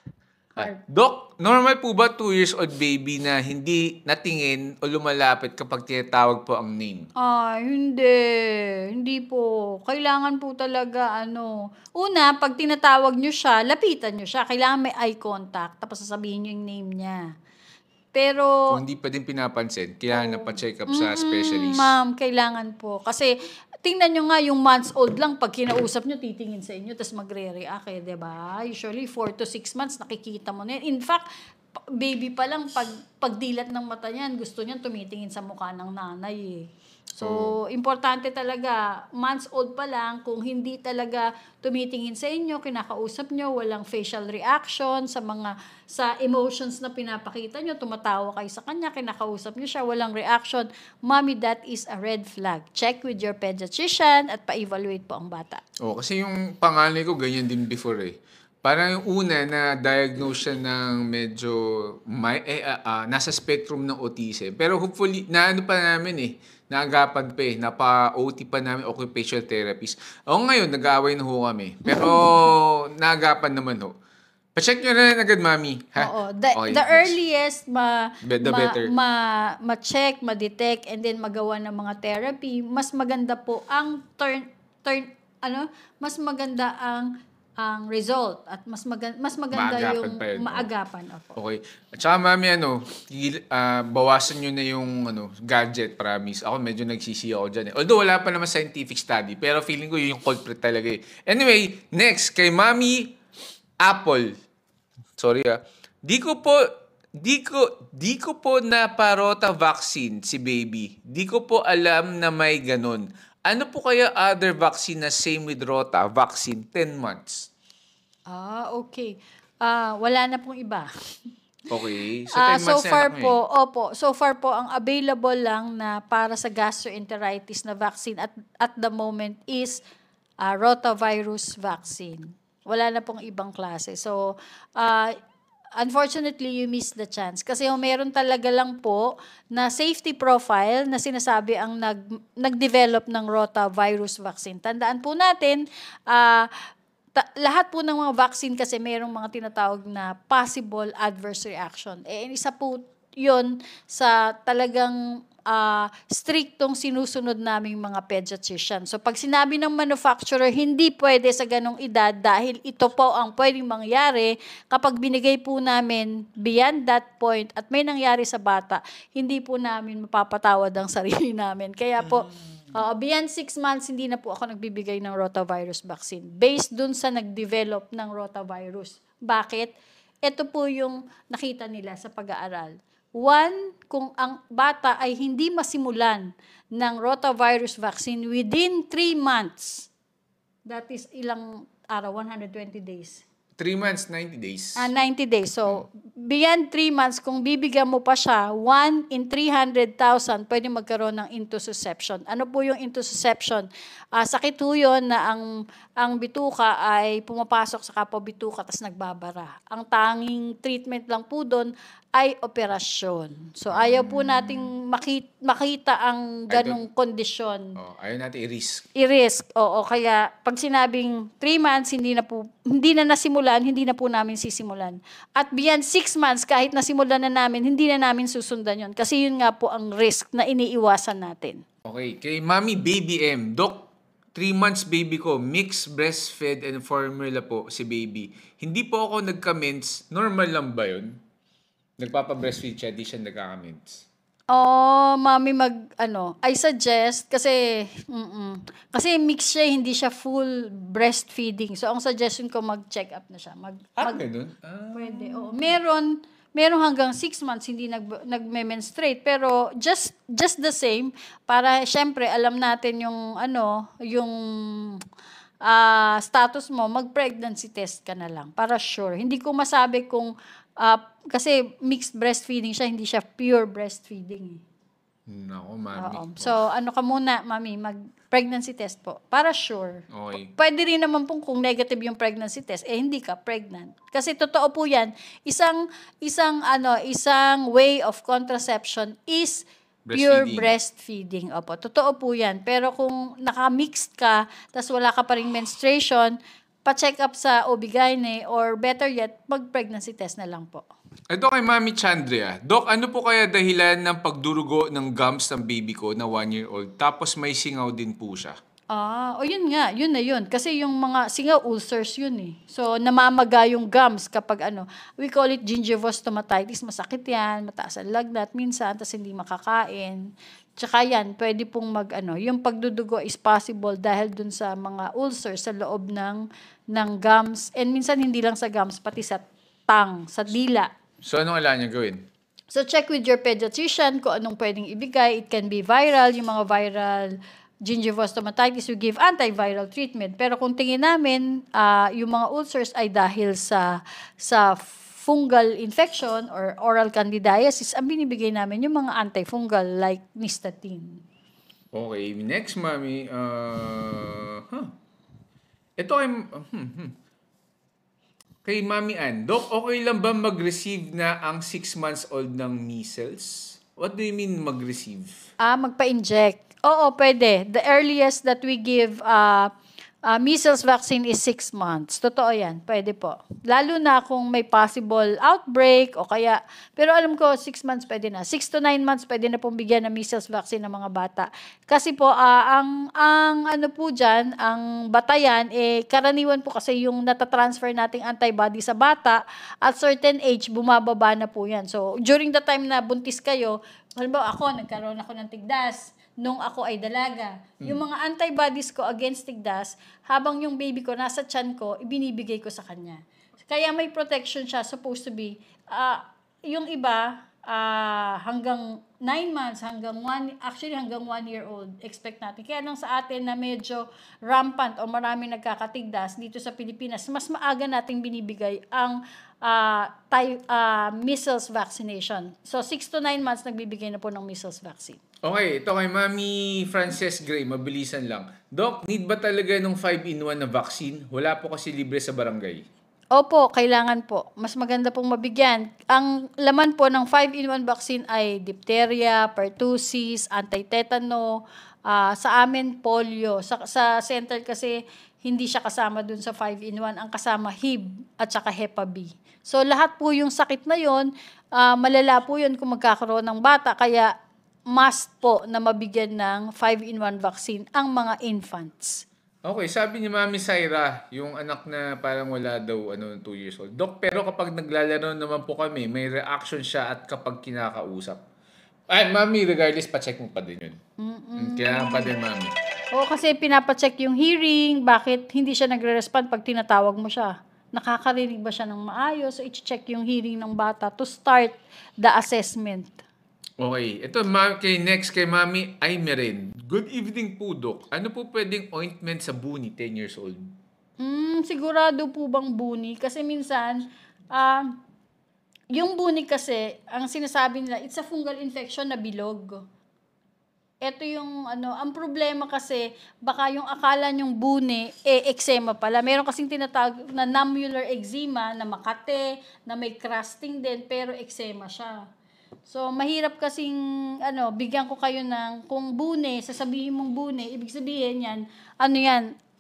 [SPEAKER 1] Doc, normal po ba 2 years old baby na hindi natingin o lumalapit kapag tinatawag po ang name?
[SPEAKER 2] Hindi. Hindi po. Kailangan po talaga, una, pag tinatawag nyo siya, lapitan nyo siya. Kailangan may eye contact, tapos sasabihin nyo yung name niya. Pero,
[SPEAKER 1] Kung hindi pa din pinapansin, kaya napacheck up sa specialist.
[SPEAKER 2] ma'am, kailangan po. Kasi, tingnan nyo nga yung months old lang, pag kinausap nyo, titingin sa inyo, tapos magre-react diba? Usually, 4 to 6 months, nakikita mo na yan. In fact, baby pa lang, pagdilat ng mata niyan, gusto niyan tumitingin sa mukha ng nanay eh. So, importante talaga, months old pa lang, kung hindi talaga tumitingin sa inyo, kinakausap nyo, walang facial reaction sa emotions na pinapakita nyo, tumatawa kayo sa kanya, kinakausap nyo siya, walang reaction, mommy, that is a red flag. Check with your pediatrician at pa-evaluate po ang bata.
[SPEAKER 1] Kasi yung panganay ko, ganyan din before eh. Parang yung una na diagnose siya ng medyo nasa spectrum ng autism. Pero hopefully, naano pa namin eh, naagapan pa eh, napa-OT pa namin, occupational therapist. Ngayon, nag-aaway na ho kami. Pero naagapan naman ho. Pa-check nyo na agad, Mami. Ha?
[SPEAKER 2] Oo.
[SPEAKER 1] Okay,
[SPEAKER 2] The
[SPEAKER 1] next.
[SPEAKER 2] earliest
[SPEAKER 1] The better.
[SPEAKER 2] ma-check, ma-detect, and then magawa ng mga therapy, mas maganda po ang mas maganda ang result at mas maganda
[SPEAKER 1] Maagapan
[SPEAKER 2] yung
[SPEAKER 1] pa yun,
[SPEAKER 2] maagapan. Opo.
[SPEAKER 1] Okay. At saka, Mami, bawasan nyo na yung gadget, promise. Ako medyo nagsisi ako dyan eh. Although wala pa naman scientific study, pero feeling ko yun yung culprit talaga eh. Anyway, next, kay Mami Apple. Sorry Di ko po na parota vaccine si baby. Di ko po alam na may ganun. Ano po kaya other vaccine na same with rota vaccine 10 months?
[SPEAKER 2] Okay. Wala na pong iba.
[SPEAKER 1] Okay. So 10
[SPEAKER 2] So
[SPEAKER 1] months na
[SPEAKER 2] far
[SPEAKER 1] anak mo
[SPEAKER 2] po, opo. So far po, ang available lang na para sa gastroenteritis na vaccine at the moment is rotavirus vaccine. Wala na pong ibang klase. So, unfortunately, you missed the chance. Kasi meron talaga lang po na safety profile na sinasabi ang nag-develop ng rotavirus vaccine. Tandaan po natin, lahat po ng mga vaccine kasi merong mga tinatawag na possible adverse reaction. Isa po yun sa talagang striktong sinusunod naming mga pediatrician. So pag sinabi ng manufacturer, hindi pwede sa ganong edad dahil ito po ang pwedeng mangyari kapag binigay po namin beyond that point at may nangyari sa bata, hindi po namin mapapatawad ang sarili namin. Kaya po, beyond 6 months, hindi na po ako nagbibigay ng rotavirus vaccine based dun sa nag-develop ng rotavirus. Bakit? Ito po yung nakita nila sa pag-aaral. One, kung ang bata ay hindi masimulan ng rotavirus vaccine within 3 months, that is ilang araw, 120 days.
[SPEAKER 1] 3 months, 90 days.
[SPEAKER 2] 90 days. So, beyond 3 months, kung bibigyan mo pa siya, 1 in 300,000, pwede magkaroon ng intussusception. Ano po yung intussusception? Sakit po yun na ang bituka ay pumapasok sa kapwa bituka tapos nagbabara. Ang tanging treatment lang po doon ay operasyon. So, ayaw po nating makita ang ganong kondisyon.
[SPEAKER 1] Ayaw natin i-risk.
[SPEAKER 2] I-risk. Oo, kaya pag sinabing 3 months, hindi na nasimulan, hindi na po namin sisimulan. At beyond 6 months, kahit nasimulan na namin, hindi na namin susundan yon. Kasi yun nga po ang risk na iniiwasan natin.
[SPEAKER 1] Okay, kay Mami Baby M. Doc, 3 months baby ko, mixed breastfed and formula po si baby. Hindi po ako nagka-mince. Normal lang ba yun? Nagpapa-breastfeed siya, di siya nagka-mince.
[SPEAKER 2] Mami, I suggest, kasi mix siya, hindi siya full breastfeeding. So, ang suggestion ko, mag-check up na siya.
[SPEAKER 1] Ganun?
[SPEAKER 2] Pwede, oo. Meron hanggang 6 months hindi nagme-menstruate. Pero just the same, para syempre alam natin yung yung status mo, mag-pregnancy test ka na lang para sure. Hindi ko masabi kung kasi mixed breastfeeding siya, hindi siya pure breastfeeding.
[SPEAKER 1] Nako, mami.
[SPEAKER 2] Oo. So, ka muna, mami, mag-pregnancy test po. Para sure.
[SPEAKER 1] Okay.
[SPEAKER 2] Pwede rin naman pong kung negative yung pregnancy test, hindi ka pregnant. Kasi totoo po yan, isang way of contraception is pure breastfeeding. Opo, totoo po yan. Pero kung naka-mixed ka, tas wala ka pa ring menstruation, pa-check up sa OB-GYN or better yet, mag-pregnancy test na lang po.
[SPEAKER 1] Ito kay Mami Chandria. Doc, ano po kaya dahilan ng pagdurugo ng gums ng baby ko na 1-year-old tapos may singaw din po siya?
[SPEAKER 2] Yun nga, yun na yun. Kasi yung mga singaw ulcers yun eh. So, namamaga yung gums kapag we call it gingival stomatitis. Masakit yan, mataas ang lagnat minsan, tapos hindi makakain. Tsaka yan, pwede pong yung pagdudugo is possible dahil dun sa mga ulcers sa loob ng gums. And minsan hindi lang sa gums, pati sa tongue, sa dila.
[SPEAKER 1] So, anong kailangan niya gawin?
[SPEAKER 2] So, check with your pediatrician kung anong pwedeng ibigay. It can be viral, yung mga viral gingival stomatitis, we give antiviral treatment. Pero kung tingin namin, yung mga ulcers ay dahil sa fungal infection or oral candidiasis, ang binibigay namin yung mga antifungal like Nystatin.
[SPEAKER 1] Okay, next, Mami. Ito ay... Kay Mami Ann, Doc, okay lang ba mag-receive na ang 6 months old ng measles? What do you mean mag-receive?
[SPEAKER 2] Magpa-inject. Oo, pwede. The earliest that we give measles vaccine is 6 months. Totoo yan. Pwede po. Lalo na kung may possible outbreak o kaya, pero alam ko 6 months pwede na. 6 to 9 months pwede na pong bigyan ng measles vaccine ng mga bata. Kasi po, ang po dyan, ang batayan, karaniwan po kasi yung natatransfer nating antibody sa bata, at certain age, bumababa na po yan. So, during the time na buntis kayo, halimbawa nagkaroon ako ng tigdas, nung ako ay dalaga. Yung mga antibodies ko against tigdas, habang yung baby ko nasa tiyan ko, ibinibigay ko sa kanya. Kaya may protection siya, supposed to be. Yung iba, hanggang 9 months, hanggang 1 year old, expect natin. Kaya lang sa atin na medyo rampant o marami nagkakatigdas dito sa Pilipinas, mas maaga nating binibigay ang measles vaccination. So, 6 to 9 months nagbibigay na po ng measles vaccine.
[SPEAKER 1] Okay, ito kay Mami Frances Gray, mabilisan lang. Doc, need ba talaga ng 5-in-1 na vaccine? Wala po kasi libre sa barangay.
[SPEAKER 2] Opo, kailangan po. Mas maganda pong mabigyan. Ang laman po ng 5-in-1 vaccine ay diphtheria, pertussis, anti-tetano, sa amin polio. Sa center kasi hindi siya kasama dun sa 5-in-1. Ang kasama HIV at saka Hepa B. So lahat po yung sakit na yon, malala po yun kung magkakaroon ng bata. Kaya must po na mabigyan ng 5-in-1 vaccine ang mga infants.
[SPEAKER 1] Okay, sabi ni Mami Syra, yung anak na parang wala daw 2 years old. Doc, pero kapag naglalaro naman po kami, may reaction siya at kapag kinakausap. Ay, Mami, regardless, pa-check mo pa din yun. Kailangan pa din, Mami.
[SPEAKER 2] Oo, kasi pinapacheck yung hearing, bakit hindi siya nagre-respond pag tinatawag mo siya. Nakakarinig ba siya ng maayos? So, i-check yung hearing ng bata to start the assessment.
[SPEAKER 1] Okay, ito next kay Mami Aymerin. Good evening po, Doc. Ano po pwedeng ointment sa buni 10 years old?
[SPEAKER 2] Sigurado po bang buni? Kasi minsan, yung buni kasi, ang sinasabi nila, it's a fungal infection na bilog. Ito yung ang problema kasi, baka yung akala nyong buni, eczema pala. Meron kasing tinatawag na nummular eczema, na makate, na may crusting din, pero eczema siya. So, mahirap kasing, bigyan ko kayo ng, kung bune, sasabihin mong bune, ibig sabihin yan,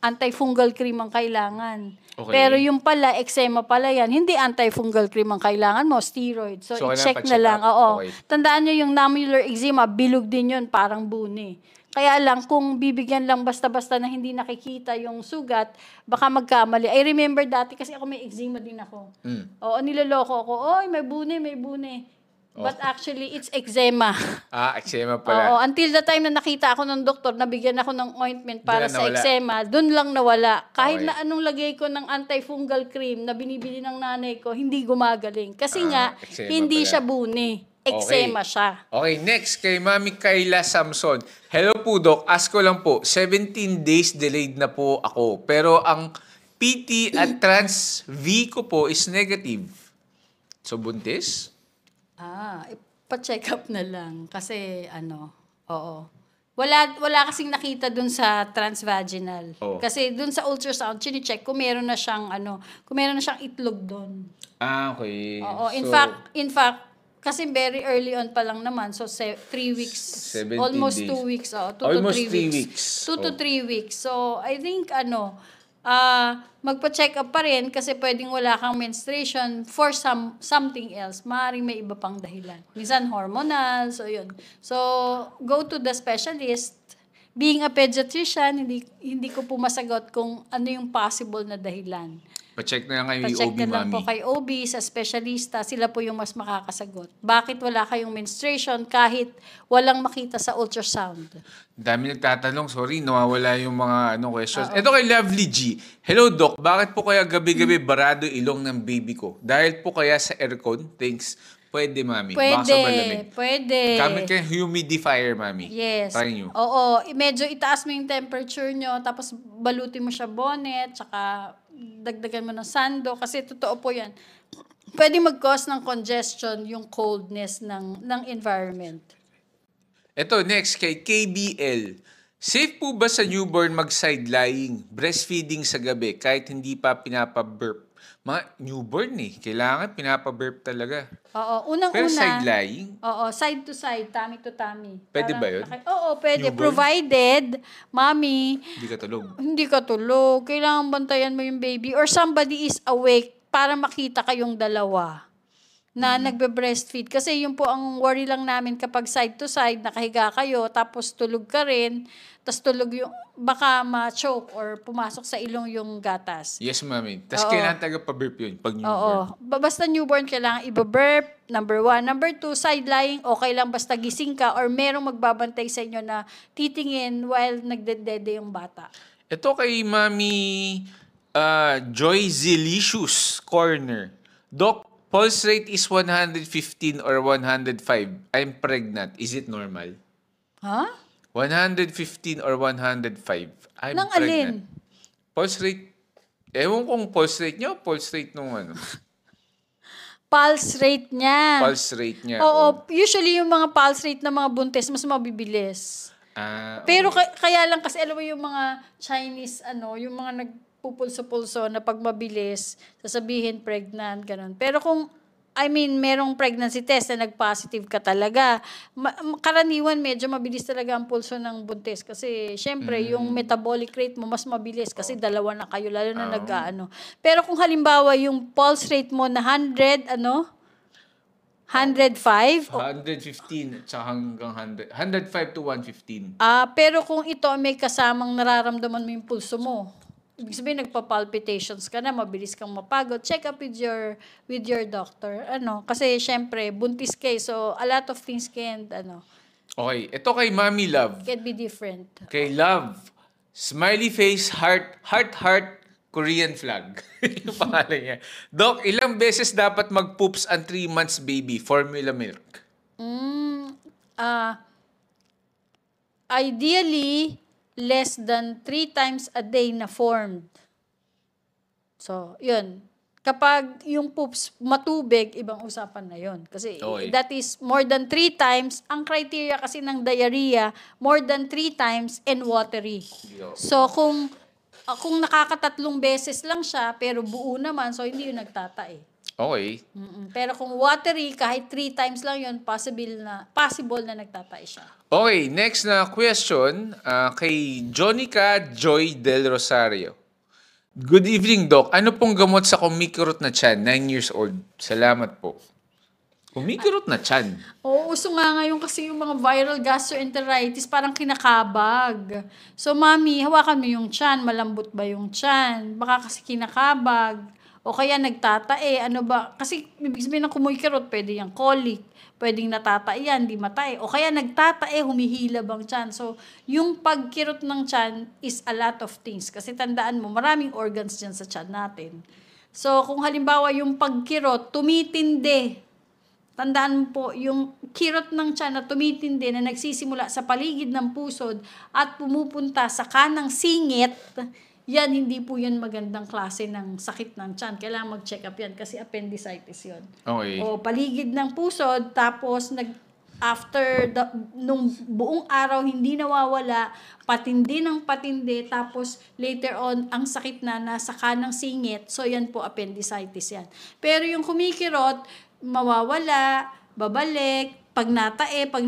[SPEAKER 2] antifungal cream ang kailangan. Okay. Pero yung pala, eczema pala yan, hindi antifungal cream ang kailangan mo, steroid. So i-check na lang. Oo. Okay. Tandaan nyo yung nummular eczema, bilog din yun, parang bune. Kaya lang, kung bibigyan lang basta-basta na hindi nakikita yung sugat, baka magkamali. I remember dati, kasi ako may eczema din ako. Oo, niloloko ako, may bune. But actually, it's eczema.
[SPEAKER 1] Eczema
[SPEAKER 2] Oo,
[SPEAKER 1] pala.
[SPEAKER 2] until the time na nakita ako ng doktor, nabigyan ako ng ointment para
[SPEAKER 1] Doon na
[SPEAKER 2] sa
[SPEAKER 1] nawala.
[SPEAKER 2] eczema, dun lang nawala. Kahit
[SPEAKER 1] Okay.
[SPEAKER 2] na anong lagay ko ng antifungal cream na binibili ng nanay ko, hindi gumagaling. Kasi nga,
[SPEAKER 1] eczema
[SPEAKER 2] hindi
[SPEAKER 1] pala.
[SPEAKER 2] siya buni. Eczema siya.
[SPEAKER 1] Okay, next kay Mami Kayla Samson. Hello po, Doc. Ask ko lang po, 17 days delayed na po ako. Pero ang PT at trans V ko po is negative. So, buntis?
[SPEAKER 2] Pa-check up na lang. Kasi, oo. Wala kasing nakita dun sa transvaginal.
[SPEAKER 1] Oo.
[SPEAKER 2] Kasi dun sa ultrasound, chine-check kung meron na siyang, kung meron na siyang itlog dun.
[SPEAKER 1] Okay.
[SPEAKER 2] Oo. In
[SPEAKER 1] So,
[SPEAKER 2] fact, kasi very early on pa lang naman. So, 3 weeks.
[SPEAKER 1] 17
[SPEAKER 2] Almost
[SPEAKER 1] days.
[SPEAKER 2] 2 weeks. 2 to
[SPEAKER 1] Almost
[SPEAKER 2] 3
[SPEAKER 1] 3
[SPEAKER 2] weeks.
[SPEAKER 1] weeks.
[SPEAKER 2] 2 to 3 weeks. So, I think, magpa-check up pa rin kasi pwedeng wala kang menstruation for something else. Maaaring may iba pang dahilan. Minsan hormonal, so yun. So, go to the specialist. Being a pediatrician, hindi ko po masagot kung ano yung possible na dahilan.
[SPEAKER 1] pa-check na lang kayo
[SPEAKER 2] Pa-check
[SPEAKER 1] OB,
[SPEAKER 2] na lang
[SPEAKER 1] Mami.
[SPEAKER 2] po kay OB, sa specialista, sila po yung mas makakasagot. Bakit wala kayong menstruation kahit walang makita sa ultrasound?
[SPEAKER 1] Dami nagtatanong, sorry, nawawala yung mga questions. Ito kay Lovely G. Hello, Doc. Bakit po kaya gabi-gabi barado ilong ng baby ko? Dahil po kaya sa aircon? Thanks. Pwede, Mami. Baka sa malamig.
[SPEAKER 2] Pwede.
[SPEAKER 1] Gamit kayo humidifier, Mami.
[SPEAKER 2] Yes.
[SPEAKER 1] Try nyo.
[SPEAKER 2] Oo, medyo itaas mo yung temperature nyo, tapos balutin mo siya bonnet, tsaka dagdagan mo ng sando, kasi totoo po yan. Pwede mag-cause ng congestion yung coldness ng environment.
[SPEAKER 1] Ito, next kay KBL. Safe po ba sa newborn mag-side lying, breastfeeding sa gabi kahit hindi pa pinapa-burp? Mga newborn kailangan pinapa-burp talaga.
[SPEAKER 2] Oo,
[SPEAKER 1] Pero
[SPEAKER 2] unang-una.
[SPEAKER 1] side lying?
[SPEAKER 2] Oo, side to side, tummy to tummy.
[SPEAKER 1] Pwede ba yun?
[SPEAKER 2] Oo, pwede.
[SPEAKER 1] Newborn?
[SPEAKER 2] Provided, mommy,
[SPEAKER 1] Hindi ka tulog.
[SPEAKER 2] hindi ka tulog. Kailangan bantayan mo yung baby or somebody is awake para makita kayong dalawa na nagbe-breastfeed. Kasi yun po ang worry lang namin kapag side to side, nakahiga kayo, tapos tulog ka rin, tapos tulog yung, baka ma-choke or pumasok sa ilong yung gatas.
[SPEAKER 1] Yes, Mami. Tapos
[SPEAKER 2] Oo.
[SPEAKER 1] kailangan taga-pa-burp yun pag newborn.
[SPEAKER 2] Oo. Basta newborn, kailangan iba-burp, number 1. Number 2, side lying, okay lang basta gising ka or merong magbabantay sa inyo na titingin while nagdedede yung bata.
[SPEAKER 1] Ito kay Mami Joy Zilicious Corner. Doc, pulse rate is 115 or 105. I'm pregnant. Is it normal?
[SPEAKER 2] Ha?
[SPEAKER 1] 115 or 105. I'm
[SPEAKER 2] Nang
[SPEAKER 1] pregnant.
[SPEAKER 2] alin?
[SPEAKER 1] Pulse rate. Ewan kong pulse rate niya o pulse rate nung
[SPEAKER 2] Pulse rate niya.
[SPEAKER 1] Pulse rate niya.
[SPEAKER 2] Oo, usually yung mga pulse rate ng mga buntis, mas mabibilis. Pero kaya lang kasi alam mo yung mga Chinese, yung mga nagpupulso-pulso na pag mabilis, sasabihin pregnant, ganun. Pero kung, merong pregnancy test na nag-positive ka talaga, karaniwan medyo mabilis talaga ang pulso ng buntis. Kasi, syempre, yung metabolic rate mo mas mabilis kasi dalawa na kayo, lalo na Pero kung halimbawa, yung pulse rate mo na 100, 105,
[SPEAKER 1] 115 at saka hanggang 100. 105 to 115.
[SPEAKER 2] pero kung ito may kasamang nararamdaman mo yung pulso mo, ibig sabihin nagpa-palpitations ka na, mabilis kang mapagod, check up with your doctor. Kasi syempre, buntis kayo, so a lot of things
[SPEAKER 1] Okay, ito kay Mami Love.
[SPEAKER 2] can be different.
[SPEAKER 1] Kay Love. Smiley face, heart, Korean flag. Yung pangalan niya. Doc, ilang beses dapat mag-poops ang 3 months baby, formula milk?
[SPEAKER 2] Ideally, less than 3 times a day na formed. So, yun. Kapag yung poops matubig, ibang usapan na yun. Kasi
[SPEAKER 1] Okay.
[SPEAKER 2] that is more than 3 times. Ang criteria kasi ng diarrhea, more than 3 times and watery. So, kung nakakatatlong beses lang siya, pero buo naman, so hindi yun nagtatae.
[SPEAKER 1] Okay.
[SPEAKER 2] Pero kung watery, kahit 3 times lang yun, possible na nagtatae siya.
[SPEAKER 1] Okay, next na question kay Jonica Joy Del Rosario. Good evening, Doc. Ano pong gamot sa kumikirot na tiyan, 9 years old? Salamat po. Kumikirot na tiyan?
[SPEAKER 2] Oo, uso nga ngayon kasi yung mga viral gastroenteritis, parang kinakabag. So, mami, hawakan mo yung tiyan. Malambot ba yung tiyan? Baka kasi kinakabag. O kaya nagtatae, ano ba? Kasi ibig sabihin ng kumikirot, pwede yung colic, pwedeng natatae yan, di matae. O kaya nagtatae, humihilab ang tiyan. So, yung pagkirot ng tiyan is a lot of things. Kasi tandaan mo, maraming organs dyan sa tiyan natin. So, kung halimbawa yung pagkirot, tumitindi. Tandaan mo po, yung kirot ng tiyan na tumitindi na nagsisimula sa paligid ng pusod at pumupunta sa kanang singit, yan, hindi po yan magandang klase ng sakit ng tiyan. Kailangan mag-check up yan kasi appendicitis yun.
[SPEAKER 1] Okay.
[SPEAKER 2] O paligid ng pusod, tapos nung buong araw hindi nawawala, patindi ng patindi, tapos later on, ang sakit na nasa kanang singit, so yan po appendicitis yan. Pero yung kumikirot, mawawala, babalik, pag natae, pag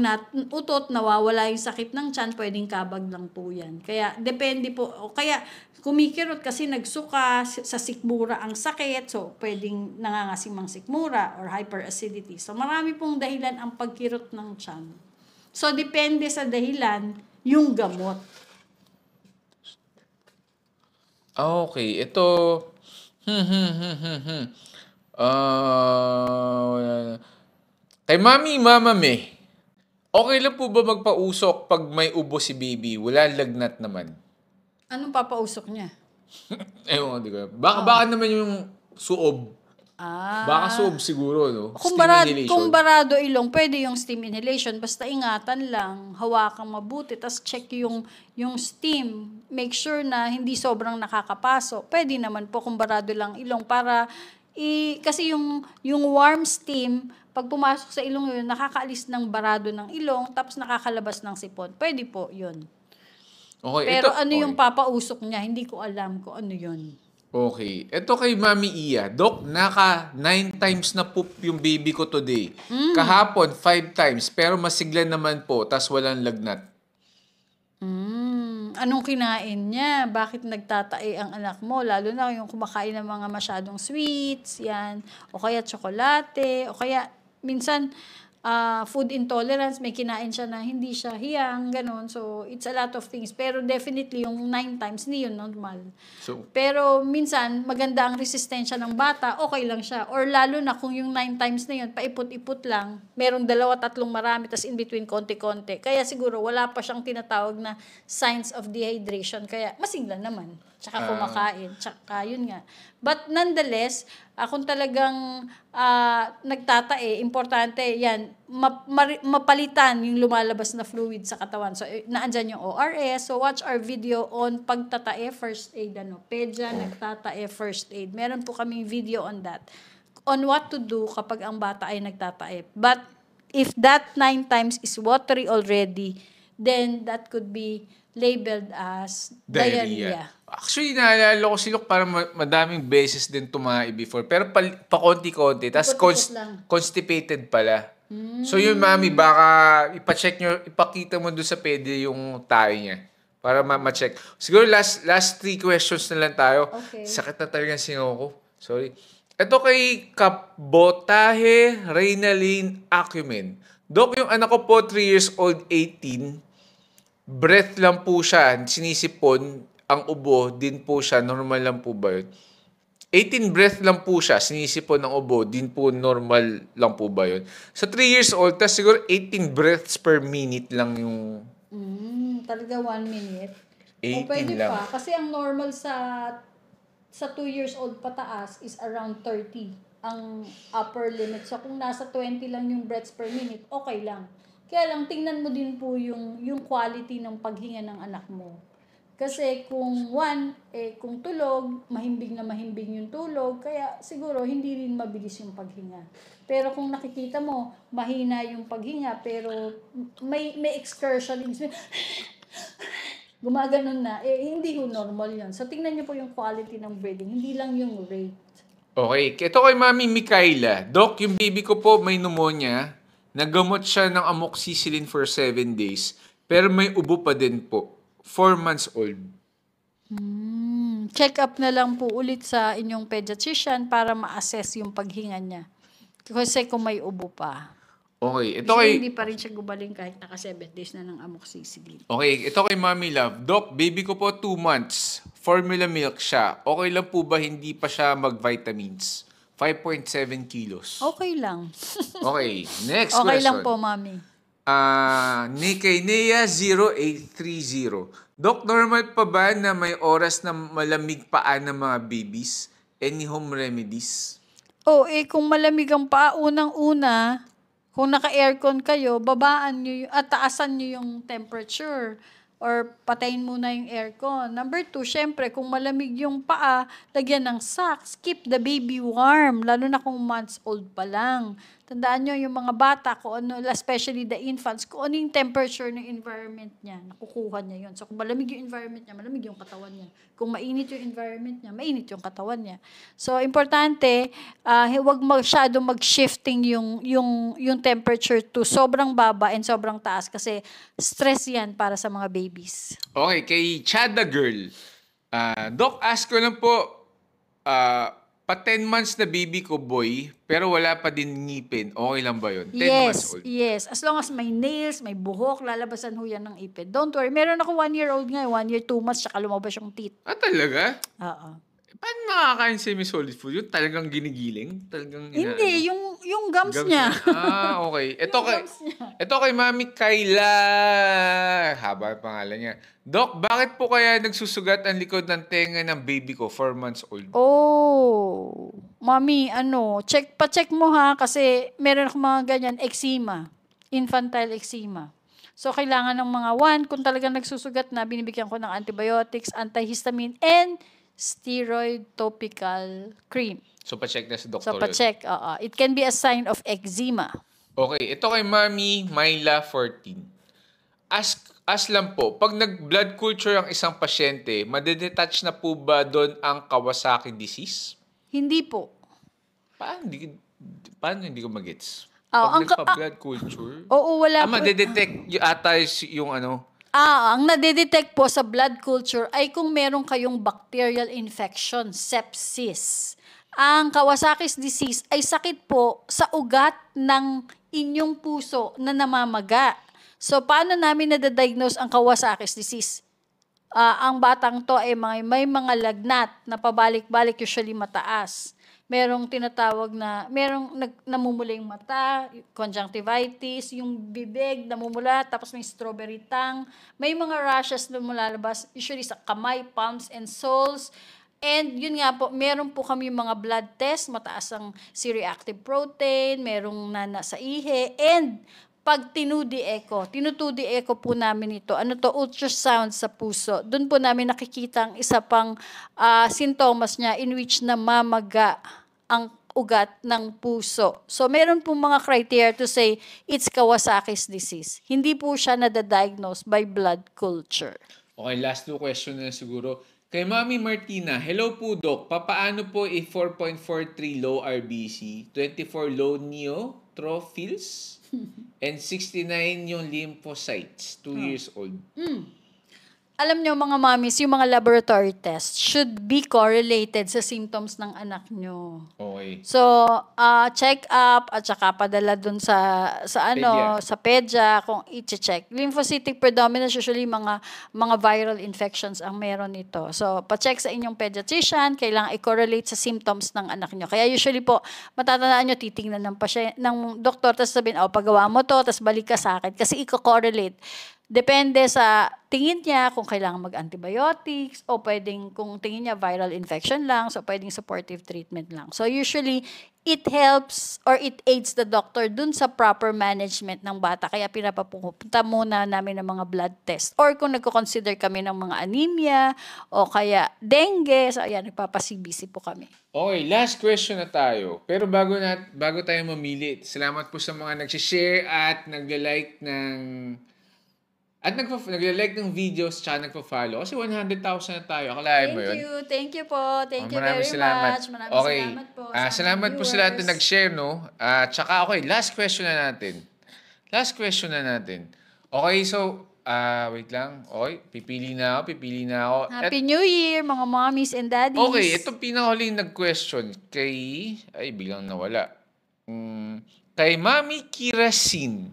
[SPEAKER 2] utot, nawawala yung sakit ng tiyan, pwedeng kabag lang po yan. Kaya, depende po. O kaya, kumikirot kasi nagsuka, sa sikmura ang sakit, so pwedeng nangangasimang sikmura or hyperacidity. So, marami pong dahilan ang pagkirot ng tiyan. So, depende sa dahilan, yung gamot.
[SPEAKER 1] Okay, ito. Kay Mama Me, okay lang po ba magpausok pag may ubo si baby? Wala lagnat naman.
[SPEAKER 2] Anong papausok niya?
[SPEAKER 1] Ewan ko, di ko. Baka naman yung suob. Baka suob siguro, no?
[SPEAKER 2] Kung barado ilong, pwede yung steam inhalation. Basta ingatan lang, hawakan mabuti, tas check yung steam. Make sure na hindi sobrang nakakapaso. Pwede naman po kung barado lang ilong para kasi yung warm steam, pag pumasok sa ilong yun, nakakaalis ng barado ng ilong, tapos nakakalabas ng sipon. Pwede po yun.
[SPEAKER 1] Okay,
[SPEAKER 2] pero yung papausok niya, hindi ko alam kung ano yun.
[SPEAKER 1] Okay. Ito kay Mami Iya. Dok, 9 times na poop yung baby ko today. Kahapon, 5 times. Pero masigla naman po, tas walang lagnat.
[SPEAKER 2] Anong kinain niya? Bakit nagtatae ang anak mo? Lalo na yung kumakain ng mga masyadong sweets, yan. O kaya tsokolate, o kaya minsan food intolerance, may kinain siya na hindi siya hiyang, ganun. So, it's a lot of things. Pero definitely, yung 9 times, hindi yun normal. Pero minsan, maganda ang resistensya ng bata, okay lang siya. Or lalo na kung yung 9 times na yun, paipot-ipot lang, merong 2-3 marami, tas in between konti-konti. Kaya siguro, wala pa siyang tinatawag na signs of dehydration. Kaya masigla naman. Tsaka kumakain. Tsaka yun nga. But nonetheless, kung talagang nagtatae, importante yan, mapalitan yung lumalabas na fluid sa katawan. So, naandyan yung ORS. So, watch our video on pagtatae, first aid. Pedya, nagtatae, first aid. Meron po kaming video on that. On what to do kapag ang bata ay nagtatae. But, if that 9 times is watery already, then that could be labeled as diarrhea.
[SPEAKER 1] Actually, naalala ko si Luke parang madaming beses din tumae before. Pero pa-konti-konti. Tapos constipated pala. So yun, Mami, baka ipacheck nyo, ipakita mo doon sa pede yung tayo niya. Para ma-check. Siguro last 3 questions na lang tayo.
[SPEAKER 2] Okay.
[SPEAKER 1] Sakit na talaga ang singaw ko. Sorry. Ito kay Kabotahe Reynalyn Acumen. Dok, yung anak ko po, 3 years old, 18. Breath lang po siya. Sinisipon. Ang ubo, din po siya. Normal lang po ba yun? 18 breath lang po siya. Sinisipon ng ubo. Din po normal lang po ba yun? Sa 3 years old, tas siguro 18 breaths per minute lang yung...
[SPEAKER 2] Talaga 1 minute?
[SPEAKER 1] 18
[SPEAKER 2] pwede
[SPEAKER 1] lang.
[SPEAKER 2] pa. Kasi ang normal sa 2 years old pataas is around 30 ang upper limit. So kung nasa 20 lang yung breaths per minute, okay lang. Kaya lang, tingnan mo din po yung quality ng paghinga ng anak mo. Kasi kung kung tulog, mahimbing na mahimbing yung tulog, kaya siguro hindi rin mabilis yung paghinga. Pero kung nakikita mo, mahina yung paghinga, pero may excursion, gumaganon na, hindi ho normal yun. So tingnan niyo po yung quality ng breathing, hindi lang yung rate.
[SPEAKER 1] Okay. Ito kay Mami Mikaela. Doc, yung baby ko po may pneumonia. Nagamot siya ng amoxicillin for 7 days. Pero may ubo pa din po. 4 months old.
[SPEAKER 2] Check up na lang po ulit sa inyong pediatrician para ma-assess yung paghinga niya. Kasi kung may ubo pa.
[SPEAKER 1] Okay, ito
[SPEAKER 2] Kasi
[SPEAKER 1] kay...
[SPEAKER 2] hindi pa rin siya gumaling kahit naka 7 days na ng amoxicillin.
[SPEAKER 1] Okay, ito kay Mommy Love. Doc, baby ko po 2 months. Formula milk siya. Okay lang po ba hindi pa siya mag-vitamins? 5.7 kilos.
[SPEAKER 2] Okay lang.
[SPEAKER 1] Okay, next
[SPEAKER 2] Okay
[SPEAKER 1] question.
[SPEAKER 2] lang po, mami.
[SPEAKER 1] Kay Nea0830. Doc, normal pa ba na may oras na malamig paan ng mga babies? Any home remedies?
[SPEAKER 2] Kung malamig ang paa, unang-una, kung naka-aircon kayo, babaan nyo at taasan nyo yung temperature or patayin muna yung aircon. Number 2, syempre, kung malamig yung paa, lagyan ng socks. Keep the baby warm, lalo na kung months old pa lang. Tandaan nyo yung mga bata, kung ano, especially the infants, kung ano yung temperature ng environment niya, nakukuha niya yun. So, kung malamig yung environment niya, malamig yung katawan niya. Kung mainit yung environment niya, mainit yung katawan niya. So, importante, huwag masyado mag-shifting yung temperature to sobrang baba and sobrang taas kasi stress yan para sa mga babies.
[SPEAKER 1] Okay, kay Chada Girl. Doc, ask ko lang po, pa 10 months na baby ko, boy, pero wala pa din ngipin. Okay lang ba yun? 10 months old.
[SPEAKER 2] Yes. As long as may nails, may buhok, lalabasan ho yan ng ipin. Don't worry. Meron ako 1-year-old ngayon, 1 year, 2 months, tsaka lumabas yung teeth.
[SPEAKER 1] Talaga?
[SPEAKER 2] Oo.
[SPEAKER 1] Paano nakakain semi-solid food? Yung talagang ginigiling? Talagang
[SPEAKER 2] Hindi, yung gums niya.
[SPEAKER 1] Okay.
[SPEAKER 2] Gums niya.
[SPEAKER 1] Ito kay Mami Kayla. Haba ang pangalan niya. Doc, bakit po kaya nagsusugat ang likod ng tenga ng baby ko, 4 months old?
[SPEAKER 2] Mami, pa-check mo ha, kasi meron akong mga ganyan, eczema, infantile eczema. So, kailangan ng mga kung talagang nagsusugat na, binibigyan ko ng antibiotics, antihistamine, and steroid topical cream.
[SPEAKER 1] So, pa-check na sa doktor
[SPEAKER 2] So, pa-check. It can be a sign of eczema.
[SPEAKER 1] Okay, ito kay Mami Myla 14. Ask lang po, pag nag-blood culture ang isang pasyente, madedetach na po ba doon ang Kawasaki disease?
[SPEAKER 2] Hindi po.
[SPEAKER 1] Paano hindi ko magets?
[SPEAKER 2] Ang
[SPEAKER 1] Pag nagpa-blood culture?
[SPEAKER 2] Oo, wala po.
[SPEAKER 1] Madedetect ata yung ano?
[SPEAKER 2] Ang nadedetect po sa blood culture ay kung meron kayong bacterial infection, sepsis. Ang Kawasaki's disease ay sakit po sa ugat ng inyong puso na namamaga. So, paano namin nadadiagnose ang Kawasaki's disease? Ang batang to ay may mga lagnat na pabalik-balik, usually mataas. Merong tinatawag na, namumula yung mata, conjunctivitis, yung bibig namumula, tapos may strawberry tongue. May mga rashes na lumalabas, usually sa kamay, palms, and soles. And yun nga po, meron po kami mga blood test, mataas ang C-reactive protein, merong nasa ihe, and pag tinutudy echo po namin ito, ultrasound sa puso, doon po namin nakikita ang isa pang sintomas niya in which namamaga ang ugat ng puso. So, meron po mga criteria to say it's Kawasaki's disease. Hindi po siya nadadiagnose by blood culture.
[SPEAKER 1] Okay, last 2 question na siguro. Kay Mami Martina, hello po Doc, papaano po 4.43 low RBC, 24 low neutrophils, and 69 yung lymphocytes, 2 years old?
[SPEAKER 2] Alam nyo mga mommies, yung mga laboratory tests should be correlated sa symptoms ng anak nyo.
[SPEAKER 1] Okay.
[SPEAKER 2] So, check up at saka padala dun sa pedya kung i-check. Lymphocytic predominance, usually mga viral infections ang meron nito. So, pa-check sa inyong pediatrician, kailangan i-correlate sa symptoms ng anak nyo. Kaya usually po, matatandaan nyo, titingnan ng doktor, tapos sabihin, pagawa mo to, tapos balik ka sa akin. Kasi i-correlate. Depende sa tingin niya kung kailangan mag-antibiotics o pwedeng kung tingin niya viral infection lang, so pwedeng supportive treatment lang. So usually, it helps or it aids the doctor dun sa proper management ng bata. Kaya pinapapunta muna namin ng mga blood test. Or kung nagko-consider kami ng mga anemia o kaya dengue, so ayan, nagpapa-CBC po kami.
[SPEAKER 1] Okay, last question na tayo. Pero bago tayo mamili, salamat po sa mga nag-share at nagla-like nagla-like ng videos tsaka nagpa-follow. Kasi 100,000 na tayo. Akalain mo yun?
[SPEAKER 2] Thank you po. Thank you very
[SPEAKER 1] Salamat.
[SPEAKER 2] much. Maraming
[SPEAKER 1] Okay.
[SPEAKER 2] salamat po.
[SPEAKER 1] Salamat po sa lahat na nag-share, no? Tsaka, okay, last question na natin. Okay, so, wait lang. Okay, pipili na ako.
[SPEAKER 2] Happy New Year, mga mommies and daddies.
[SPEAKER 1] Okay, itong pinakahuling nag-question kay... Ay, biglang nawala. Kay Mami Kirasin.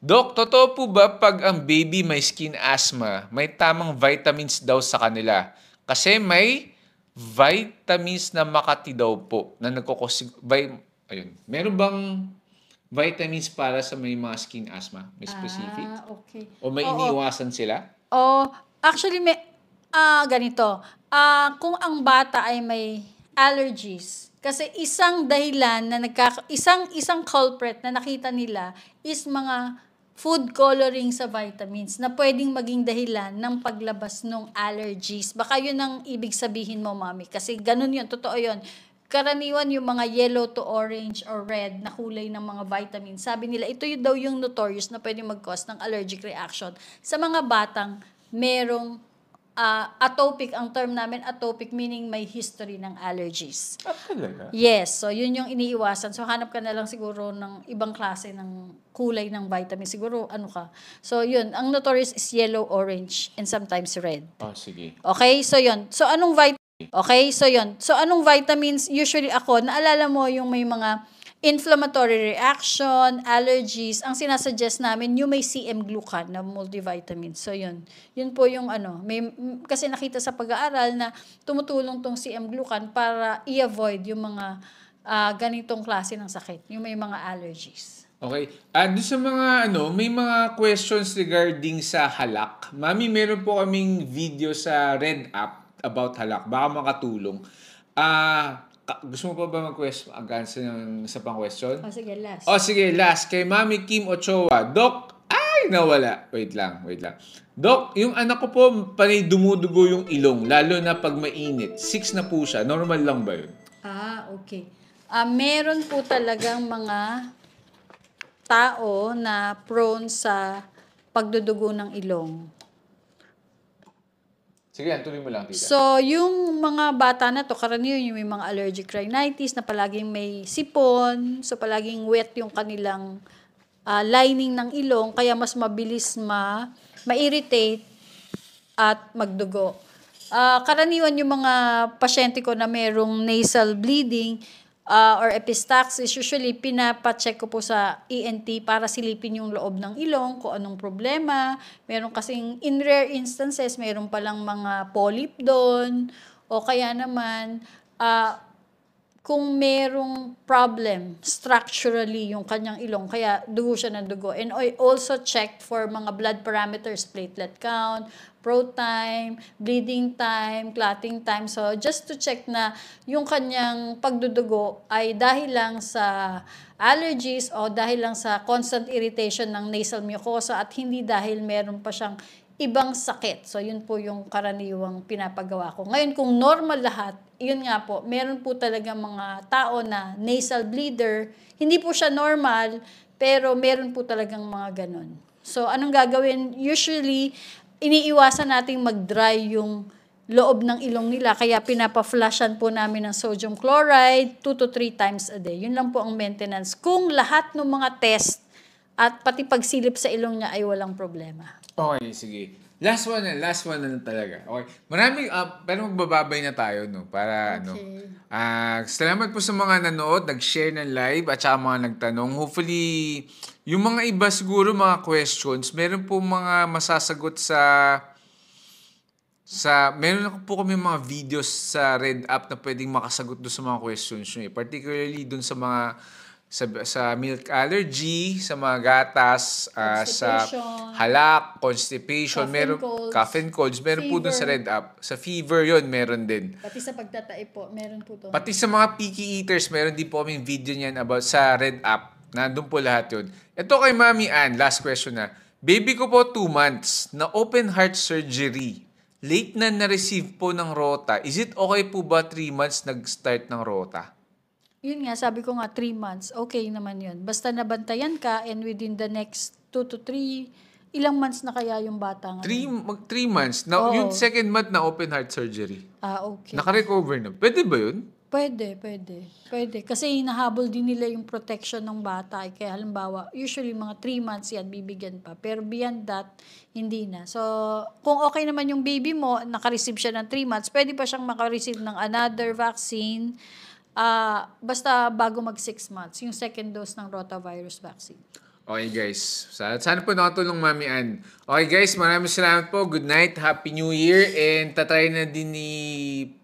[SPEAKER 1] Dok, totoo po ba pag ang baby may skin asthma, may tamang vitamins daw sa kanila? Kasi may vitamins na Makati daw po na nagkukosig... Ayun. Meron bang vitamins para sa may mga skin asthma? May specific?
[SPEAKER 2] Okay.
[SPEAKER 1] O may
[SPEAKER 2] Oo.
[SPEAKER 1] iniiwasan sila?
[SPEAKER 2] Oh, actually ganito. Kung ang bata ay may allergies, kasi isang dahilan na isang culprit na nakita nila is mga food coloring sa vitamins na pwedeng maging dahilan ng paglabas ng allergies. Baka yun ang ibig sabihin mo, mami. Kasi ganun yun, totoo yun. Karaniwan yung mga yellow to orange or red na kulay ng mga vitamins. Sabi nila, ito yun daw yung notorious na pwedeng mag-cause ng allergic reaction sa mga batang merong atopic, ang term namin atopic, meaning may history ng allergies.
[SPEAKER 1] Talaga?
[SPEAKER 2] Yes, so yun yung iniiwasan. So hanap ka na lang siguro ng ibang klase ng kulay ng vitamin. Siguro ano ka. So yun, ang notorious is yellow, orange, and sometimes red.
[SPEAKER 1] Sige.
[SPEAKER 2] Okay, so yun. So anong vitamins usually ako, naalala mo yung may mga inflammatory reaction, allergies, ang sinasuggest namin yung may CM glucan na multivitamin. So yun. Yun po yung kasi nakita sa pag-aaral na tumutulong tong CM glucan para i-avoid yung mga ganitong klase ng sakit, yung may mga allergies.
[SPEAKER 1] Okay. Doon sa mga may mga questions regarding sa halak. Mami, meron po kaming video sa Red App about halak. Baka makatulong. Gusto mo pa ba mag-question? Answer ng isa pang question?
[SPEAKER 2] Sige, last.
[SPEAKER 1] Sige, last. Kay Mami Kim Ochoa. Dok, nawala. Wait lang. Dok, yung anak ko po, panay dumudugo yung ilong, lalo na pag mainit. 6 na po siya. Normal lang ba yun?
[SPEAKER 2] Okay. Meron po talagang mga tao na prone sa pagdudugo ng ilong.
[SPEAKER 1] Sige, tuloy mo lang, tita.
[SPEAKER 2] So, yung mga bata na to, karaniwan yung may mga allergic rhinitis na palaging may sipon, so palaging wet yung kanilang lining ng ilong, kaya mas mabilis ma-irritate at magdugo. Karaniwan yung mga pasyente ko na merong nasal bleeding or epistaxis, usually pinapacheck ko po sa ENT para silipin yung loob ng ilong, kung anong problema. Meron kasing, in rare instances, meron palang mga polyp doon, o kaya naman, kung merong problem structurally yung kanyang ilong, kaya dugo siya ng dugo. And I also checked for mga blood parameters, platelet count, time, bleeding time, clotting time. So, just to check na yung kanyang pagdudugo ay dahil lang sa allergies o dahil lang sa constant irritation ng nasal mucosa at hindi dahil meron pa siyang ibang sakit. So, yun po yung karaniwang pinapagawa ko. Ngayon, kung normal lahat, yun nga po, meron po talaga mga tao na nasal bleeder. Hindi po siya normal, pero meron po talagang mga ganun. So, anong gagawin? Usually, iniiwasan nating mag-dry yung loob ng ilong nila, kaya pinapa-flushan po namin ng sodium chloride 2 to 3 times a day. Yun lang po ang maintenance. Kung lahat ng mga test at pati pagsilip sa ilong niya ay walang problema.
[SPEAKER 1] Okay, sige. Last one na talaga. Okay. Maraming, pero magbababay na tayo, no? Para, salamat po sa mga nanood, nag-share ng live, at saka mga nagtanong. Hopefully, yung mga iba siguro, mga questions, meron po mga masasagot meron ako po kami mga videos sa Red App na pwedeng makasagot doon sa mga questions nyo. Particularly doon sa mga sa milk allergy, sa mga gatas, sa halak, constipation, cough and colds, meron po doon sa Red App. Sa fever yon meron din.
[SPEAKER 2] Pati sa pagtatae po, meron po doon.
[SPEAKER 1] Pati sa mga picky eaters, meron din po kaming video niyan about sa Red App. Nandun po lahat yun. Ito kay Mami Ann, last question na. Baby ko po 2 months na open heart surgery. Late na na-receive po ng rota. Is it okay po ba 3 months nag-start ng rota?
[SPEAKER 2] Yun nga, sabi ko nga 3 months, okay naman yun. Basta nabantayan ka and within the next 2 to 3, ilang months na kaya yung bata nga?
[SPEAKER 1] 3 months. Now, yung second month na open heart surgery.
[SPEAKER 2] Okay.
[SPEAKER 1] Naka-recover na. Pwede ba yun?
[SPEAKER 2] Pwede. Kasi hinahabol din nila yung protection ng bata. Kaya halimbawa, usually mga 3 months yan, bibigyan pa. Pero beyond that, hindi na. So, kung okay naman yung baby mo, naka-receive siya ng 3 months, pwede pa siyang maka-receive ng another vaccine basta bago mag 6 months, yung second dose ng rotavirus vaccine.
[SPEAKER 1] Okay guys, sana po nakatulong Mami Ann. Okay guys, maraming salamat po. Good night, Happy New Year. And tatry na din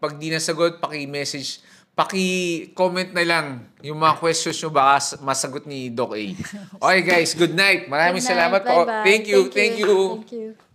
[SPEAKER 1] pag di nasagot, paki-message, paki-comment na lang yung mga questions nyo, baka masagot ni Doc A. Okay guys, good night. Maraming
[SPEAKER 2] Good night.
[SPEAKER 1] salamat po.
[SPEAKER 2] Bye-bye.
[SPEAKER 1] Thank you.
[SPEAKER 2] Thank you.